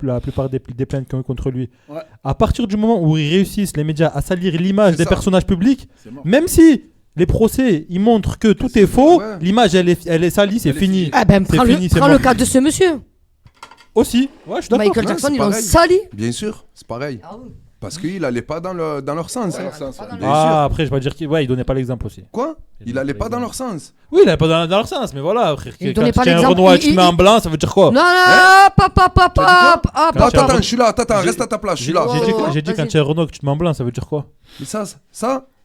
la plupart des plaintes qu'ils ont eu contre lui. Ouais. À partir du moment où ils réussissent, les médias, à salir l'image C'est des ça. personnages publics, C'est mort. même si les procès, ils montrent que tout est faux, ouais. l'image, elle est salie, c'est Elle est fini. finie. Ah ben, C'est prends fini, c'est le mort. cas de ce monsieur. Aussi, ouais, je suis d'accord. Michael Ouais, Jackson, c'est ils l'ont pareil. sali. Bien sûr, c'est pareil. Ah oui. Parce qu'il allait pas dans leur sens. Ouais, hein. ça, ça. Bien Ah, sûr. après, je vais pas dire qu'il donnait pas l'exemple aussi. Quoi? Il allait pas dans leur sens. Oui, il allait pas dans leur sens, mais voilà, frère. Il Quand donnait tu pas tiens un l'exemple. Renoir et tu mets en blanc, ça veut dire quoi? Non, non, papa. Attends, je suis là. Attends, reste à ta place. Je suis là. J'ai dit Vas-y. quand tu es Renault que tu te mets en blanc, ça veut dire quoi? Mais ça,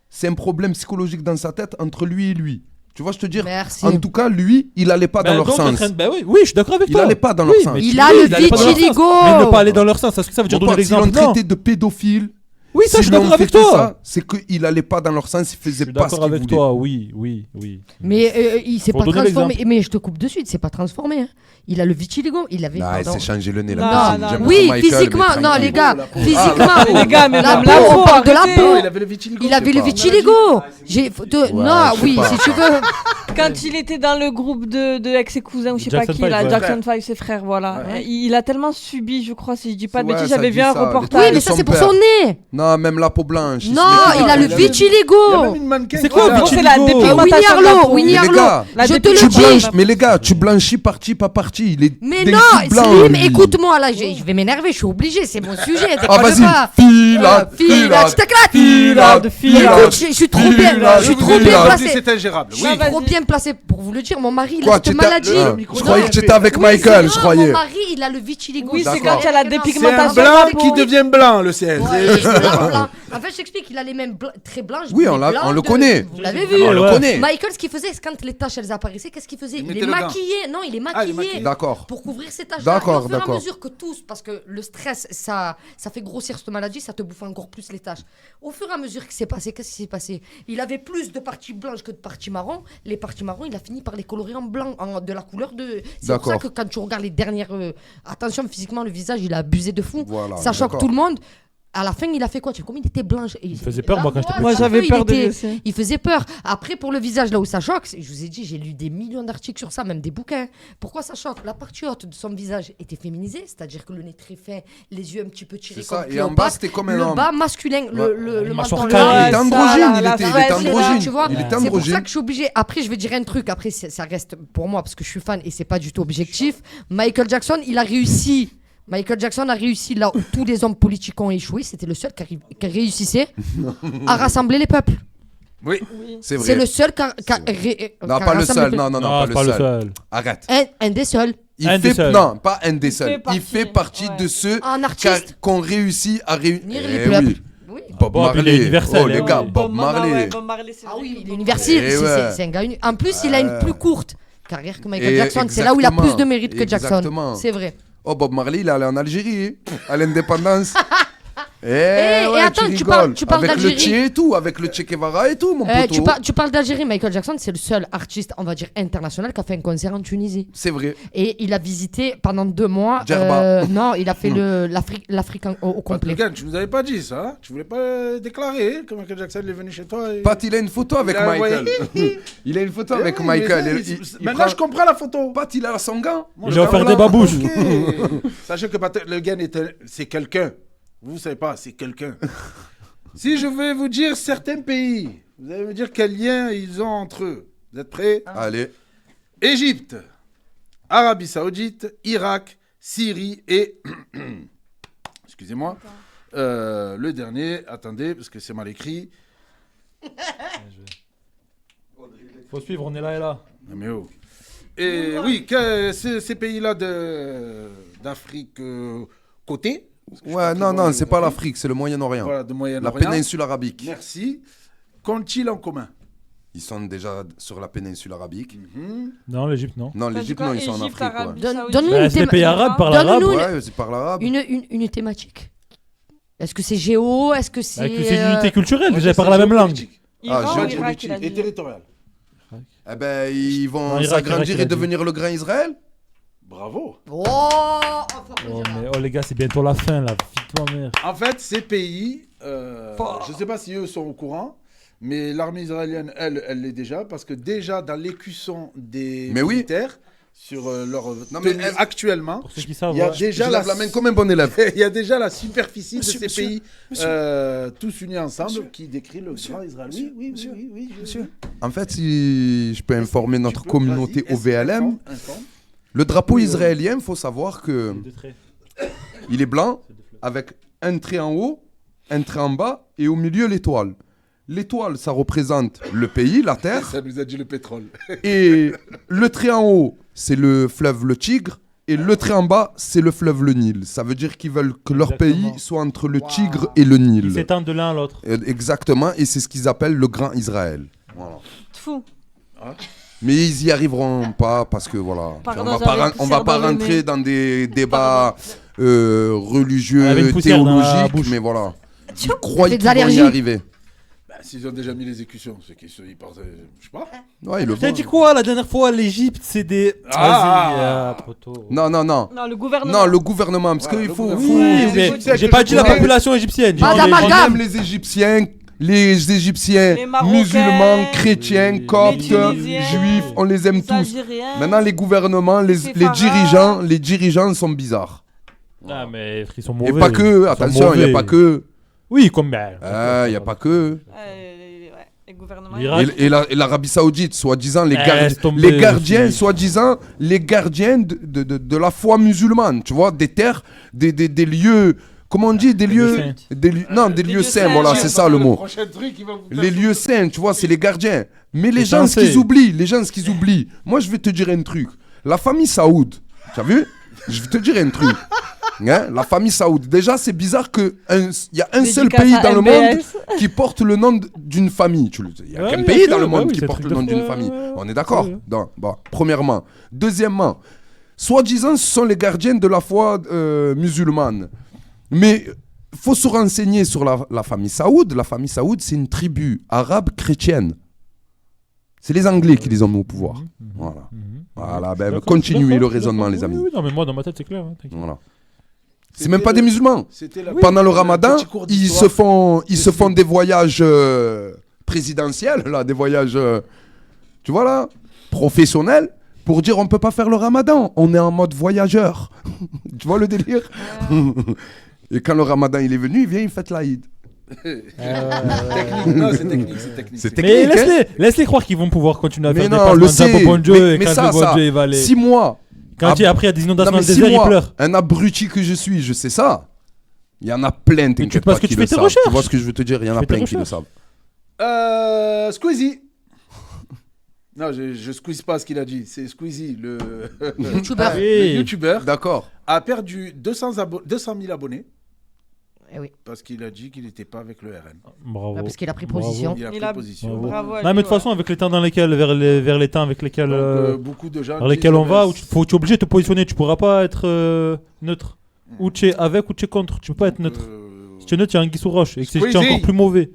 c'est un problème psychologique dans sa tête entre lui et lui. Tu vois, je te dire. Merci. En tout cas, lui, il allait pas dans leur donc, sens. Ben oui, je suis d'accord avec Il toi. allait pas dans Oui, leur sens. mais Il tu- a oui, le il allait pas dans leur sens. vitiligo. Mais ne pas aller dans leur sens, est-ce que ça veut dire Mon donner pote, s'ils l'ont l'exemple? Non. traité de pédophile, Oui, ça, je suis s'ils l'ont d'accord avec fait toi. ça, c'est qu'il allait pas dans leur sens, il Je faisait suis pas ce d'accord qu'il avec voulait. toi, oui. Mais il s'est Faut pas donner transformé. l'exemple. Mais je te coupe de suite, il s'est pas transformé. Hein. Il a le vitiligo. Il avait. Nah, il pardon. s'est changé le nez Non, là. non, J'aime non. Oui, beaucoup Michael, physiquement. mais Non, tranquille. les gars, La peau. physiquement. Mais les gars, mais La même peau, la on peau, parle de la arrêtez. peau. Il avait le vitiligo. Il avait sais le pas. vitiligo. Non, je sais oui, pas. si tu veux. Quand il était dans le groupe de ex et cousins ou je sais pas Jackson qui, Five, là, ouais. Jackson 5, ses frères, voilà. Ouais. Il a tellement subi, je crois, si je dis pas de Ouais, bêtises, ça j'avais dit vu un ça, les reportage. Oui, de mais ça, son c'est pour père. son nez. Non, même la peau blanche. Non, pas. il a le Il a- vitiligo. Il y a même une mannequin. C'est qui quoi, a- vitiligo? C'est la Winnie dépigmentation de la Arlo, peau. Winnie Mais les Arlo. gars, La Je te dépigmentation. le Tu dis. blanches, mais les gars, tu blanchis parti, pas parti. Il est Mais des non, petits blancs, Slim, lui. écoute-moi là, je vais m'énerver, je suis obligé, c'est mon sujet. Ah, déconne vas-y, pas. filade, Filade, je t'éclate. filade, Écoute, je suis trop bien, je suis trop bien placé. C'est ingérable. Je Oui. suis trop bien placé pour vous le dire. Mon mari, il Quoi, a cette tu t'as- maladie. Ah, micro- je croyais que tu étais avec Oui, Michael, c'est je non, croyais. Mon mari, il a le vitiligo. Oui, c'est D'accord. quand il y a la C'est un dépigmentation. blanc de la qui peau. devient blanc, le ciel. Ouais, blanc. En fait, je t'explique, il a les mêmes très blanches. Oui, mais on blancs le de- connaît. Vous l'avez vu. On le Ouais. connaît. Michael, ce qu'il faisait, c'est quand les taches elles apparaissaient, qu'est-ce qu'il faisait? Il Il mettait est le gant. maquillé. Non, il est Ah, il est maquillé. maquillé. D'accord. Pour couvrir ces taches. D'accord, Et au fur et à d'accord. mesure que tous, parce que le stress, ça fait grossir cette maladie, ça te bouffe encore plus les taches. Au fur et à mesure qu'il s'est passé, qu'est-ce qui s'est passé? Il avait plus de parties blanches que de parties marron. Les parties marron, il a fini par les colorer en blanc, de la couleur de. C'est pour ça D'accord. que quand tu regardes les dernières. Attention, physiquement, le visage, il a abusé de fou. Voilà, Ça choque d'accord. tout le monde. À la fin, il a fait quoi? Tu sais combien il était blanche. Il faisait peur, moi, quand j'étais petit. Moi, j'avais peur de lui lui aussi. Il faisait peur. Après, pour le visage, là où ça choque, je vous ai dit, j'ai lu des millions d'articles sur ça, même des bouquins. Pourquoi ça choque? La partie haute de son visage était féminisée, c'est-à-dire que le nez très fin, les yeux un petit peu tirés C'est ça, comme et en bas, Cléopâtre. c'était comme un Le homme. bas masculin, le Une menton mâchoire large. carrée. Il était androgyne, il la était fraise, androgyne. tu vois. Il était C'est pour ça androgyne. que je suis obligé. Après, je vais dire un truc. Après, ça reste pour moi parce que je suis fan et c'est pas du tout objectif. Michael Jackson, il a réussi. Michael Jackson a réussi là où tous les hommes politiques ont échoué. C'était le seul qui réussissait à rassembler les peuples. Oui. C'est vrai. C'est le seul qui Non, pas le seul. Non, pas le seul. Arrête. Un des seuls. Un des seuls. Non, pas un des Il seuls. fait Il fait partie partie, de ceux Un artiste. qu'on réussit à réunir. Unir les peuples. Oui. Bob Bon, puis il est Marley. universel, Oh, les hein, gars, oui. Bob Marley. Ah oui, il est universel. Eh C'est- ouais. C'est un gars En plus, il a une plus courte carrière que Michael Et Jackson. C'est là où il a plus de exactement. mérite que Jackson. Exactement. C'est vrai. Oh, Bob Marley, il est allé en Algérie, à l'indépendance. et attends, tu parles avec le d'Algérie. Che et tout, avec le Che Guevara et tout, mon poteau. Tu parles d'Algérie. Michael Jackson, c'est le seul artiste, on va dire, international qui a fait un concert en Tunisie. C'est vrai. Et il a visité pendant 2 mois. Djerba. Non, il a fait l'Afrique au complet. Pat, tu nous avais pas dit ça. Hein. Tu voulais pas déclarer que Michael Jackson est venu chez toi. Et... Pat, il a une photo avec Il a Michael. envoyé- Il a une photo avec Eh, Michael. mais Il- ça, il maintenant, prend- je comprends la photo. Pat, il a son gant. Il a offert des babouches. Ok. Sachez que le gars, c'est quelqu'un. Vous savez pas, c'est quelqu'un. Si je vais vous dire certains pays, vous allez me dire quel lien ils ont entre eux. Vous êtes prêts? Allez. Égypte, Arabie Saoudite, Irak, Syrie et excusez-moi, Le dernier, attendez, parce que c'est mal écrit. Faut suivre, on est là et là. Ah, mais oh. Et oui, ces pays-là d'Afrique côté. Ouais, non, c'est pas l'Afrique, c'est le Moyen-Orient. Voilà, de La Moyen-Orient. péninsule arabique. Merci. Qu'ont-ils en commun? Ils sont déjà sur la péninsule arabique. Non, l'Égypte, non. Non, l'Égypte, non, ils sont en Égypte, Afrique. Arabie Ouais. Saoudite. Donne-nous Bah, une c'est les pays thématique. arabes par l'arabe. Donne-nous Ouais, c'est par l'arabe. une thématique. Est-ce que c'est géo? Est-ce que c'est. Avec c'est une unité culturelle, Moi, déjà je par sais la même langue. géopolitique. Iran ou géopolitique Irak, il a Et dit. territorial. Eh ben, ils vont Non, Irak, s'agrandir Irak, il et a dit. devenir le grand Israël. Bravo. Oh, Oh, mais oh les gars, c'est bientôt la fin là. Vite-toi, mère. En fait, ces pays, je ne sais pas si eux sont au courant, mais l'armée israélienne, elle l'est déjà, parce que déjà dans l'écusson des Mais oui. militaires, sur leur Non, mais tenue est-ce- actuellement, Pour ceux qui savent, il y a ouais. déjà Je lève la main comme un bon élève. il y a déjà la superficie Monsieur, de ces monsieur, pays monsieur. tous unis ensemble Monsieur. qui décrit le Monsieur, grand Israël. monsieur, Oui, monsieur, monsieur. En fait, si je peux informer notre communauté OVLM, Informe. le drapeau israélien, il faut savoir que Deux traits. il est blanc avec un trait en haut, un trait en bas et au milieu l'étoile. L'étoile, ça représente le pays, la terre, Ça nous a dit le pétrole. et le trait en haut, c'est le fleuve le Tigre, et le trait en bas, c'est le fleuve le Nil. Ça veut dire qu'ils veulent que leur Exactement. pays soit entre le Tigre et le Nil. Ils s'étendent de l'un à l'autre. Exactement, et c'est ce qu'ils appellent le Grand Israël. Voilà. Fou. Mais ils y arriveront pas parce que voilà, Pardon, on va j'avais pas, une on va poussière pas dans le rentrer nez. dans des débats religieux, Avec une poussière dans la théologiques, bouche. mais voilà. Ils croient fait qu'ils des vont y allergies. arriver. Bah, s'ils ont déjà mis les écussons, c'est qu'ils partent, je sais pas. Ouais, ils le T'as font. dit quoi la dernière fois? L'Égypte, c'est des. Ah. Vas-y, poteau. Non, Non, le gouvernement. non, le gouvernement, parce Voilà, qu'il le faut. gouvernement. Oui, les mais Égyptiens j'ai que pas je dit la connais. population égyptienne. Pas J'ai dit- d'amalgame. On aime les Égyptiens, Les Marocains, musulmans, chrétiens, les coptes, Tunisiens, juifs, on les aime les tous. Algériens. Maintenant, les gouvernements, les Séfarades. dirigeants sont bizarres. Ah, mais ils sont Et mauvais. pas que, Ils sont attention, il n'y a mauvais. pas que. Oui, comme. Ben, Il n'y a pas que. Ouais, les gouvernements. l'Irak. Et l'Arabie Saoudite, soi-disant, Laisse tomber, les gardiens, aussi. soi-disant, les gardiens de la foi musulmane, tu vois, des terres, des lieux, comment on dit, des lieux, saints. non, des lieux saints, saints, voilà, ouais. c'est ça le mot. prochain truc, il va vous Les lieux saints, tu vois, c'est les gardiens. Mais les Les gens, ce qu'ils Français. oublient, moi, je vais te dire un truc. La famille Saoud, tu as vu? Je vais te dire un truc. Hein, la famille Saoud. Déjà, c'est bizarre qu'il y a un seul Dédicace pays à dans le MBS. monde qui porte le nom d'une famille. Il y a Ouais, qu'un oui, pays ok, dans le bah monde oui, qui c'est porte le le truc nom de d'une foi, famille. ouais. On est d'accord? Ouais. Bon, premièrement. Deuxièmement, soi-disant, ce sont les gardiens de la foi musulmane. Mais faut se renseigner sur la famille Saoud. La famille Saoud, c'est une tribu arabe chrétienne. C'est les Anglais qui les ont mis au pouvoir. Voilà. Voilà, ben, D'accord, continuez d'accord, le raisonnement, d'accord. les amis. Oui, oui, non, mais moi, dans ma tête, c'est clair. hein, t'inquiète. Voilà. C'est même pas des musulmans. C'était la- Pendant le ramadan, petit cours ils d'histoire. se font des voyages présidentiels, là, des voyages, tu vois là, professionnels, pour dire on peut pas faire le ramadan, on est en mode voyageur. Tu vois le délire? Et quand le ramadan il est venu, il vient, il fête l'Aïd. Technique. Non, c'est technique, c'est technique. C'est Mais technique, hein. laisse-les croire qu'ils vont pouvoir continuer à Mais faire non, des on le passements de sait. bon Dieu. Et Mais quand ça, le bon ça, Dieu, il va aller. 6 mois. Quand il après, il y a des inondations Non, dans mais le 6 désert, il mois, pleure. un abruti que je suis, je sais ça. Il y en a plein, t'inquiète parce pas, que qui tu le fais tes savent. recherches. Tu vois ce que je veux te dire? Il y en a fais tes plein qui le recherches. savent. Squeezie. Non, je squeeze pas ce qu'il a dit. C'est Squeezie, le YouTubeur. le youtubeur, D'accord. a perdu 200 000 abonnés Eh oui. parce qu'il a dit qu'il n'était pas avec le RN. Bravo. Ah, parce qu'il a pris Bravo. position. Il a Il pris a- position. Bravo. Bravo à Non, mais de lui, toute façon, avec les temps dans lesquels, vers les temps avec lesquels, Donc, beaucoup de gens vers lesquels disent, on va, ben, tu es obligé de te positionner. Tu pourras pas être neutre. Ou tu es avec ou tu es contre. Tu peux pas être neutre. Si tu es neutre, il y a un Guy sous roche. Et que c'est Squeezie. encore plus mauvais.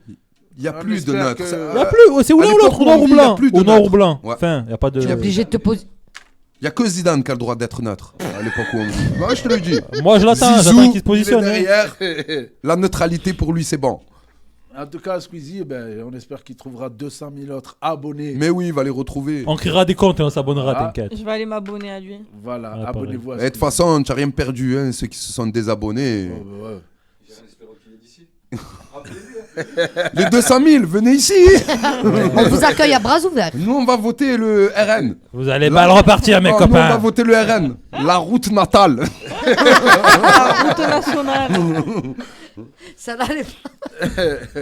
Il n'y a On plus de espère neutre. que- Ça- Il y a plus. C'est ou à l'un ou l'époque l'autre. où Au noir on ou vit, il y a blanc. plus de Au noir ou neutre. blanc. Ouais. Enfin, il n'y a pas de. Tu es obligé de te poser. Il n'y a que Zidane qui a le droit d'être neutre à l'époque où on vit. Ouais, je te le dis. Moi, je l'attends. Zizou, J'attends qu'il se il est positionne. hein. derrière. La neutralité pour lui, c'est bon. En tout cas, Squeezie, ben, on espère qu'il trouvera 200 000 autres abonnés. Mais oui, il va les retrouver. On créera des comptes et on s'abonnera, Ah. t'inquiète. Je vais aller m'abonner à lui. Voilà, Ouais, pareil. abonnez-vous à Et de toute Squeezie. façon, tu n'as rien perdu. Hein, ceux qui se sont désabonnés. Oh, bah ouais. Les 200 000, venez ici. On vous accueille à bras ouverts. Nous, on va voter le RN. Vous allez mal repartir, mes Oh, Nous, on va copains. voter le RN. La route natale. La route nationale. Ça n'allait pas.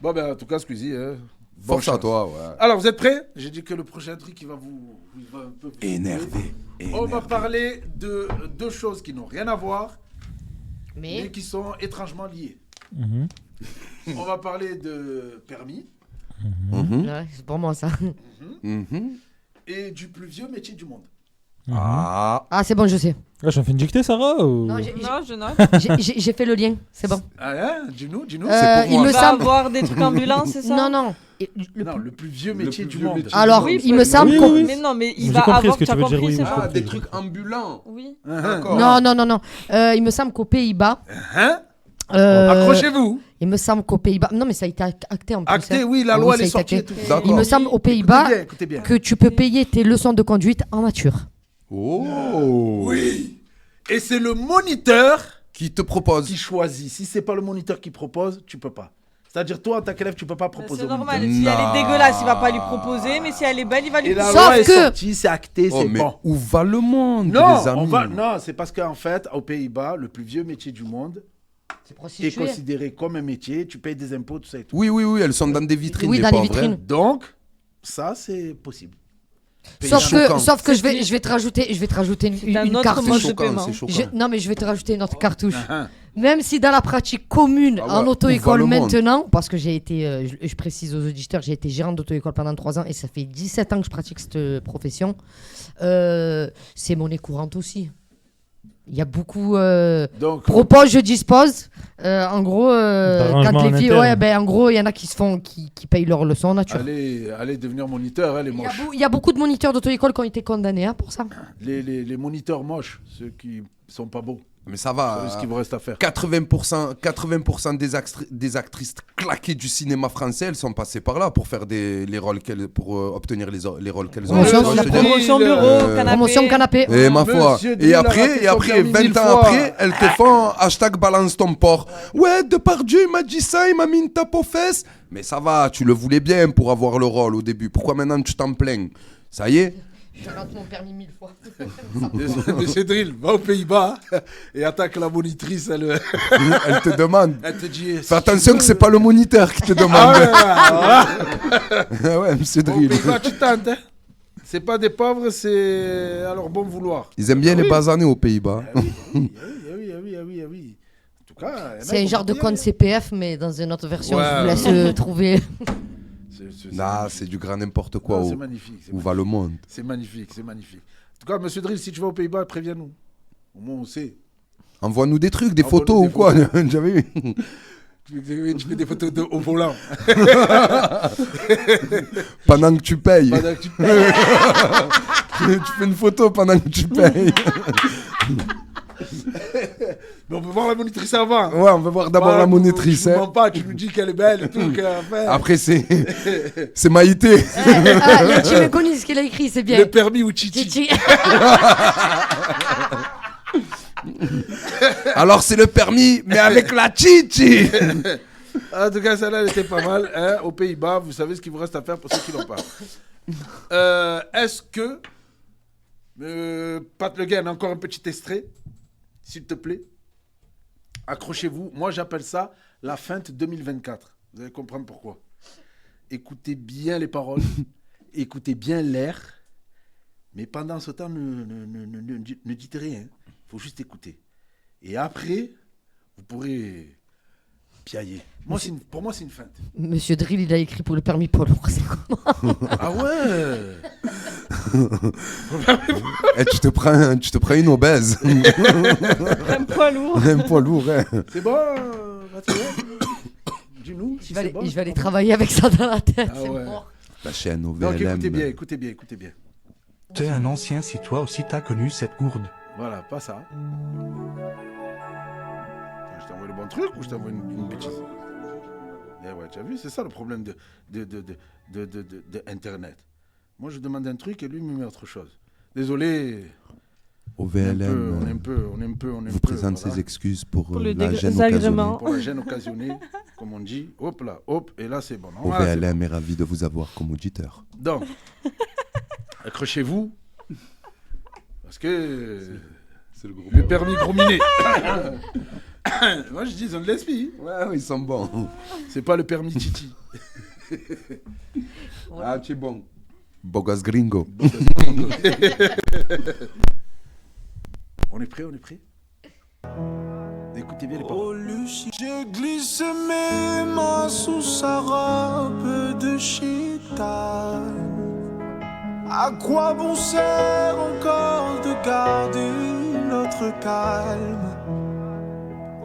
Bon, ben, en tout cas, Squeezie, bonne Force à chance. toi, ouais. Alors, vous êtes prêts? J'ai dit que le prochain truc, il va un peu vous Énervé. On va parler de deux choses qui n'ont rien à voir, mais Mais qui sont étrangement liées. Mhm. On va parler de permis ouais, c'est pour moi ça. Mhm. et du plus vieux métier du monde. Ah. Ah, c'est bon, je sais. Ah, j'en fais une dictée, Sarah ou... Non, Non, je note. j'ai fait le lien, c'est bon. Ah, hein? Dis-nous. C'est pour il moi. me On va semble. avoir des trucs ambulants, c'est ça? Non, non. Et Non, le plus vieux métier du monde. Alors, Oui, il me semble oui, qu'on. oui. Mais non, mais il J'ai va compris avoir... ce que Tu as tu veux dire, compris, oui, c'est oui. bon? Ah, des trucs ambulants. Oui. D'accord. Non. Il me semble qu'aux Pays-Bas. Hein? euh, Accrochez-vous. Il me semble qu'aux Pays-Bas. Non, mais ça a été acté en plus. Acté, hein. oui, la loi, ça elle a est été sortie et acté. tout. D'accord. Il me semble aux Pays-Bas Écoutez bien. que tu peux payer tes leçons de conduite en nature. Oh. Oui. Et c'est le moniteur Qui te propose. qui choisit. Si c'est pas le moniteur qui propose, tu peux pas. C'est-à-dire, toi, en tant qu'élève, tu peux pas Mais proposer c'est au normal. moniteur. Si elle Non. est dégueulasse, il va pas lui proposer. Mais si elle est belle, il va lui Et la proposer. Sauf loi est que- sortie, c'est acté, Oh, c'est mais bon. où va le monde, Non, les amis? non, c'est parce qu'en fait, aux Pays-Bas, le plus vieux métier du monde C'est est prostitué. considéré comme un métier. Tu payes des impôts, tout ça et tout. Oui, elles sont dans des vitrines. Oui, les dans les pauvres, vitrines. hein. Donc, ça, c'est possible. choquant. Sauf que je vais te rajouter un une autre cartouche. mode C'est de choquant, paiement. c'est choquant. Non, mais je vais te rajouter une autre cartouche. Ah, Même si dans la pratique commune, Ah ouais, en où va auto-école le monde? maintenant, parce que j'ai été, je précise aux auditeurs, j'ai été gérante d'auto-école pendant 3 ans et ça fait 17 ans que je pratique cette profession, c'est monnaie courante aussi. Il y a beaucoup... Donc, propose, je dispose. En gros, D'arrangement quand les en filles... interne. Ouais, ben, en gros, il y en a qui payent leurs leçons en nature. allez devenir moniteur, hein, les Il y a moches. il y a beaucoup de moniteurs d'auto-école qui ont été condamnés hein, pour ça. Les moniteurs moches, ceux qui sont pas beaux. Mais ça C'est va. ce qu'il vous reste à faire. 80% des actrices claquées du cinéma français, elles sont passées par là pour faire les rôles pour obtenir les rôles qu'elles ont. Promotion, Tu vois ce la que je veux dire Promotion bureau, Euh, canapé. Promotion canapé. Et ma foi. Monsieur Et Drill a raté après, son permis 20 1000 ans fois. après, elles te font hashtag balance ton porc. Ouais, Depardieu, il m'a dit ça, il m'a mis une tape aux fesses. Mais ça va, tu le voulais bien pour avoir le rôle au début. Pourquoi maintenant tu t'en plains? Ça y est? Je rate mon permis 1000 fois. Monsieur Drill, va aux Pays-Bas et attaque la monitrice. Elle Elle te demande. te dit... Fais attention que c'est pas le moniteur qui te demande. Ah ouais, ouais, monsieur aux Drill. Pays-Bas, tu tentes. Hein. C'est pas des pauvres, c'est à leur bon vouloir. Ils aiment bien Ah les oui. basanés aux Pays-Bas. Oui. En tout cas... il y en a C'est qui un vont genre de pas y compte aller. CPF, mais dans une autre version. Ouais. Je vous laisse trouver. Nah, c'est du grand n'importe quoi. Non, Où, c'est magnifique. c'est où va le monde? C'est magnifique, c'est magnifique. En tout cas, monsieur Drill, si tu vas aux Pays-Bas, préviens-nous. Au moins, on sait. Envoie-nous des trucs, des Envoie-nous photos des ou quoi. photos. J'avais vu. Tu fais des photos au volant. Pendant que tu payes. Pendant que tu payes. Tu fais une photo pendant que tu payes. Mais on peut voir la monitrice avant. Ouais, on va voir d'abord Voilà, la monitrice. Tu nous hein. mens pas, tu nous dis qu'elle est belle et tout. Après, c'est Maïté. Ah, tu me connais ce qu'il a écrit, c'est bien. Le permis ou Chichi. Chichi. Alors, c'est le permis, mais avec la chichi. En tout cas, celle-là, elle était pas mal. Hein. Aux Pays-Bas, vous savez ce qu'il vous reste à faire pour ceux qui l'ont pas. Est-ce que... Pat Le Guen, encore un petit extrait, s'il te plaît. Accrochez-vous. Moi, j'appelle ça la feinte 2024. Vous allez comprendre pourquoi. Écoutez bien les paroles, écoutez bien l'air, mais pendant ce temps, ne dites rien. Il faut juste écouter. Et après, vous pourrez piailler. Pour moi, c'est une feinte. Monsieur Drill, il a écrit pour le permis poids lourd. C'est quoi? Ah ouais. Eh, tu te prends une obèse. Un poids lourd. Un poids lourd. Hein. C'est bon, Mathieu? Dis-nous si c'est bon. Je vais aller travailler avec ça dans la tête. Ah c'est ouais. mort. La chaîne au Donc VLM. écoutez bien. T'es un ancien si toi aussi t'as connu cette gourde. Voilà, pas ça. Je t'envoie le bon truc ou je t'envoie une bêtise? Eh ouais, tu as vu, c'est ça le problème de Internet. Moi, je demande un truc et lui me met autre chose. Désolé. Au On VLM. est un peu. Vous présente voilà. ses excuses pour Pour le la gêne désagrément. occasionnée. Pour la gêne occasionnée, comme on dit. Hop là, hop, et là c'est bon. Au Voilà, c'est VLM est ravi de vous avoir comme auditeur. bon. Donc, accrochez-vous. Parce que C'est le gros le permis gros minet. Moi, je dis, ils ont de l'esprit. Ouais, ils sont bons. C'est pas le permis Titi. Ah, tu es bon. Bogos gringo. On est prêt. Écoutez bien les paroles. Oh Lucie, je glisse mes mains sous sa robe de chita. À quoi bon sert encore de garder notre calme?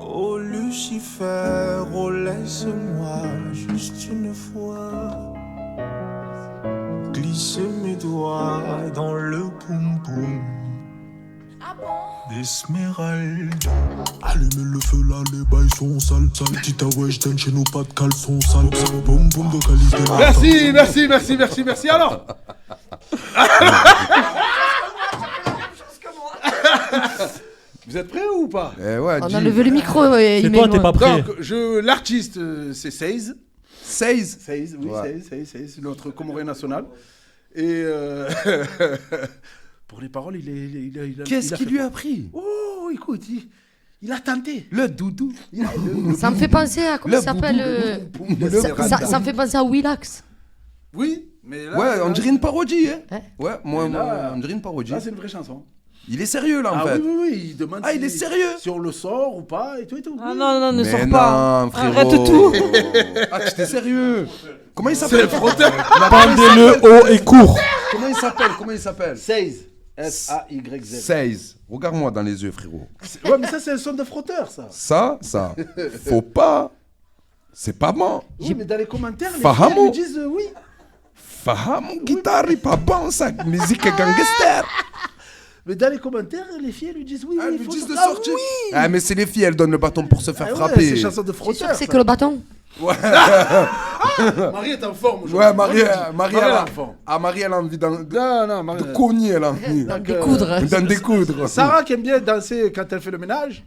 Oh Lucifer, oh laisse-moi juste une fois glisser mes doigts dans le poum-poum d'Esmeralda. Allumez le feu là, les bails sont sales. Tita wesh, donne chez nous pas de caleçon sale. Boum boum de qualité. Merci. Alors vous êtes prêts ou pas? Ouais, On a levé le micro. C'est toi, t'es pas prêt. Donc, l'artiste, c'est Seize. 16. Seize, oui, Ouais. Seize, notre Comorien national. Et pour les paroles, il a Qu'est-ce qu'il fait lui quoi? a pris? Oh, écoute, il a tenté. Le doudou. Ça me fait penser à. Comment Le ça s'appelle ça me fait penser à Willax. Oui, mais là... Ouais, on dirait une parodie, hein. Ouais. Ouais, moi, là- on dirait une parodie. Là, c'est une vraie chanson. Il est sérieux, là, en Ah fait. oui, il demande Ah, il est sérieux? si on le sort ou pas, et tout. Ah non, ne Mais sors non, pas. frérot. Arrête tout. Ah, tu t'es sérieux? Comment il C'est s'appelle? le frotteur. Pendez-le haut et court. Comment il s'appelle? Seize. S-A-Y-Z. 16. Regarde-moi dans les yeux, frérot. Ouais, mais ça, c'est un son de frotteur, ça. Ça, faut pas. C'est pas bon. Oui, mais dans les commentaires, les Fahamo. filles lui disent oui. Faham, guitare, pas bon, ça, musique gangster. Mais dans les commentaires, les filles lui disent oui. Elles il lui faut disent de sortir. sortir. Ah, oui. Ah, mais c'est les filles, elles donnent le bâton pour se faire Ah ouais, frapper. c'est chanson de T'es sûr frotteur. que c'est que le bâton? Marie est en forme aujourd'hui. Ouais, Marie, elle elle est a en forme. Ah, Marie, elle a envie Non, Marie. de cogner, elle a envie. Dans des coudres. D'en découdre. Sarah qui aime bien danser quand elle fait le ménage.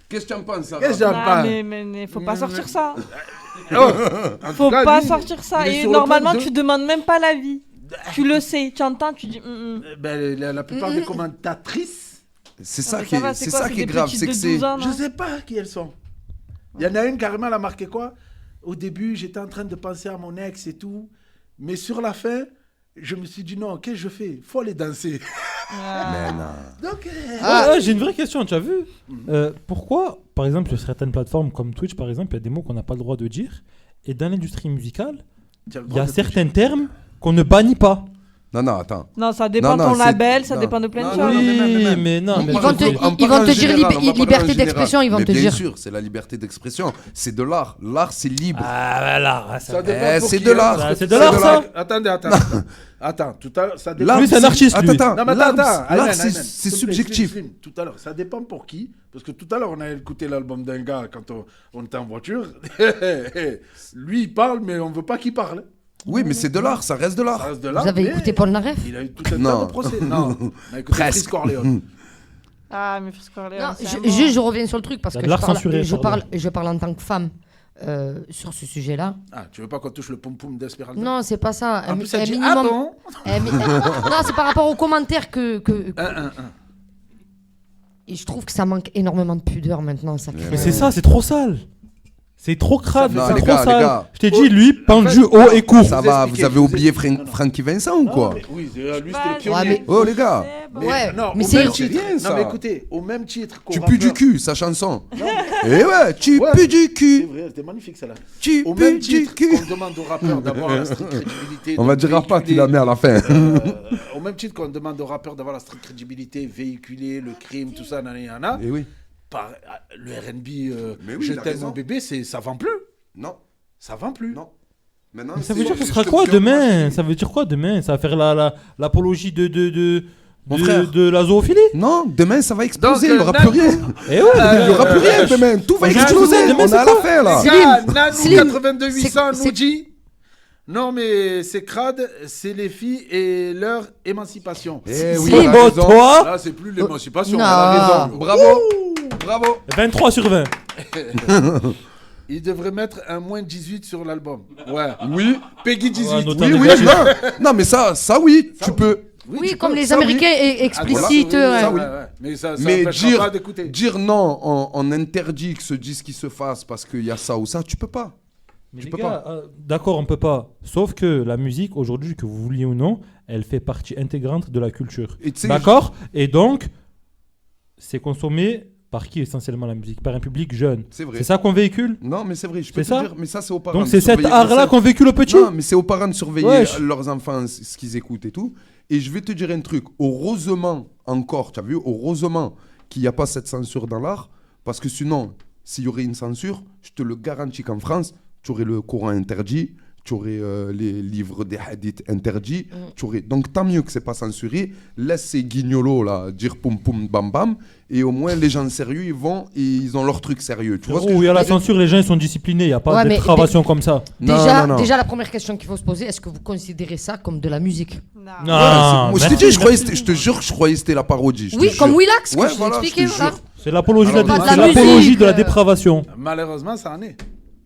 Qu'est-ce que tu en penses, Sarah? Qu'est-ce que j'aime Ah, pas? mais faut pas sortir ça. En Faut tout cas, pas lui, sortir ça. il est Et sur le normalement, point de- tu demandes même pas l'avis. Tu le sais, tu entends, tu dis. Ben, la plupart des commentatrices, C'est ça mais qui ça est, va, c'est quoi, ça c'est qui est des grave, petites c'est que de c'est. 12 ans, je non sais pas qui elles sont. Il y en a une carrément, elle a marqué quoi? Au début, j'étais en train de penser à mon ex et tout, mais sur la fin, je me suis dit non, qu'est-ce que je fais? Faut aller danser. Mais non. Donc, Ouais, j'ai une vraie question, tu as vu pourquoi, par exemple, sur certaines plateformes comme Twitch, par exemple, il y a des mots qu'on n'a pas le droit de dire, et dans l'industrie musicale, tu as le il y droit a de certains termes qu'on ne bannit pas. Non, attends. Non, ça dépend de Non, ton c'est- label, ça non. dépend de plein de Non, choses. non, Oui, même. mais non. mais Ils vont te- On ils parle vont en te dire général, on va parler en liberté général. d'expression, ils vont Mais te bien dire. sûr, c'est la liberté d'expression. C'est de l'art. L'art, c'est libre. Ah, voilà. Ça dépend pour c'est qui, de hein, l'art. parce que C'est tu de sais, l'art, ça. Attendez. Attends, tout à l'heure, ça dépend. L'art, Lui, c'est un artiste, lui. Attends, Non, mais l'art, attends, l'art, Ayman, c'est s'il te plaît, subjectif. Slim, tout à l'heure, ça dépend pour qui. Parce que tout à l'heure, on a écouté l'album d'un gars quand on était en voiture. Lui, il parle, mais on veut pas qu'il parle. Oui, mais c'est de l'art, ça reste de Ça l'art. reste de là. Vous avez mais écouté Paul Naref? Il a eu tout un Non. tas de procès. Non, on a écouté Presque. Chris Corleone. Ah, mais Frisco Orléans, Non, c'est un mort. je reviens sur le truc parce Il y a que de l'art censuré, pardon. je parle en tant que femme sur ce sujet-là. Ah, tu veux pas qu'on touche le pom-pom d'Esmeralda? Non, c'est pas ça. En plus, elle dit, ah bon? Non, c'est par rapport aux commentaires que Un. et je trouve que ça manque énormément de pudeur maintenant. Ça crée- Mais c'est ça, c'est trop sale. C'est trop crade, Non, c'est les trop gars, les sale. gars. Je t'ai dit, lui, pendu haut et court. Ça vous va, expliquer, vous avez je vous oublié explique. Non, non. Frankie Vincent ou quoi? Oui, lui, Bah, c'était le Ouais, pionnier. mais- Oh, les gars. Ouais, non, mais au c'est- même C'est titre. rien, Non, ça. mais écoutez, au même titre qu'au Tu pues du rappeur- cul, sa chanson. Eh ouais, tu Ouais. pues du C'est cul. vrai, c'était magnifique celle-là. Tu Au pues même du titre cul. qu'on demande aux rappeurs d'avoir la stricte crédibilité. On de va dire pas, tu véhiculer, la mets à la fin. Au même titre qu'on demande aux rappeurs d'avoir la stricte crédibilité, véhiculer le crime, tout ça, nanana. Eh oui. Par, le R&B, Mais oui, je il a t'aime raison. mon bébé, ça vend plus. Non, Ça vend plus. non. Maintenant, Mais ça veut c'est- dire que ce je sera te quoi jure, demain? Ça veut dire quoi demain? Ça va faire l'apologie Mon frère. de la zoophilie? Non, demain ça va exploser, Donc, il n'y aura Nan- plus rien. Eh ouais, Il n'y aura plus rien demain, tout va Moi, je exploser, demain, on c'est est à quoi la fin là. Les gars, Nanou Slim, 82 800 c'est- nous dit non mais c'est crade, c'est les filles et leur émancipation. Eh oui, Slim. elle a Bon, raison. toi, Là c'est plus l'émancipation, Non. elle a raison. Bravo, bravo. 23 sur 20. Il devrait mettre un moins 18 sur l'album. Ouais. Oui, Peggy 18. Ouais, oui, notamment. oui, non. Non, mais ça oui, tu peux. Oui, tu comme peux, les ça, Américains oui. explicitent. Ah, ouais. oui, ouais. Mais ça Mais empêchera pas d'écouter. dire non, on interdit que ce disque se fasse parce qu'il y a ça ou ça, tu peux pas. Mais Tu les peux gars, d'accord, on peut pas. Sauf que la musique, aujourd'hui, que vous vouliez ou non, elle fait partie intégrante de la culture. Et tu sais, D'accord. Et donc, c'est consommé par qui essentiellement la musique? Par un public jeune. C'est vrai. C'est ça qu'on véhicule? Non, mais c'est vrai, je peux C'est te ça dire, mais ça c'est aux parents. Donc de c'est cet surveiller- art-là qu'on véhicule au petit? Non, mais c'est aux parents de surveiller Wesh. leurs enfants, ce qu'ils écoutent et tout. Et je vais te dire un truc, heureusement encore, tu as vu, heureusement qu'il n'y a pas cette censure dans l'art, parce que sinon, s'il y aurait une censure, je te le garantis qu'en France, tu aurais le Coran interdit, tu aurais les livres des hadiths interdits, tu aurais... Donc tant mieux que c'est pas censuré, laisse ces guignolos là dire poum poum bam bam, et au moins les gens sérieux ils vont et ils ont leur truc sérieux. Tu vois ce que Où il y a la je veux dire? censure, les gens ils sont disciplinés, il n'y a pas Ouais, de mais dépravation comme ça. Déjà, la première question qu'il faut se poser, est-ce que vous considérez ça comme de la musique? Non. Non, Ouais, moi, je t'ai merci, dit, je te jure, je croyais que c'était la parodie. je te Oui, jure. comme Willax, que Ouais, je t'ai voilà, expliqué. je te Voilà. jure. c'est l'apologie de Alors, la, pas c'est de la l'apologie musique, de la dépravation. Malheureusement, ça en est.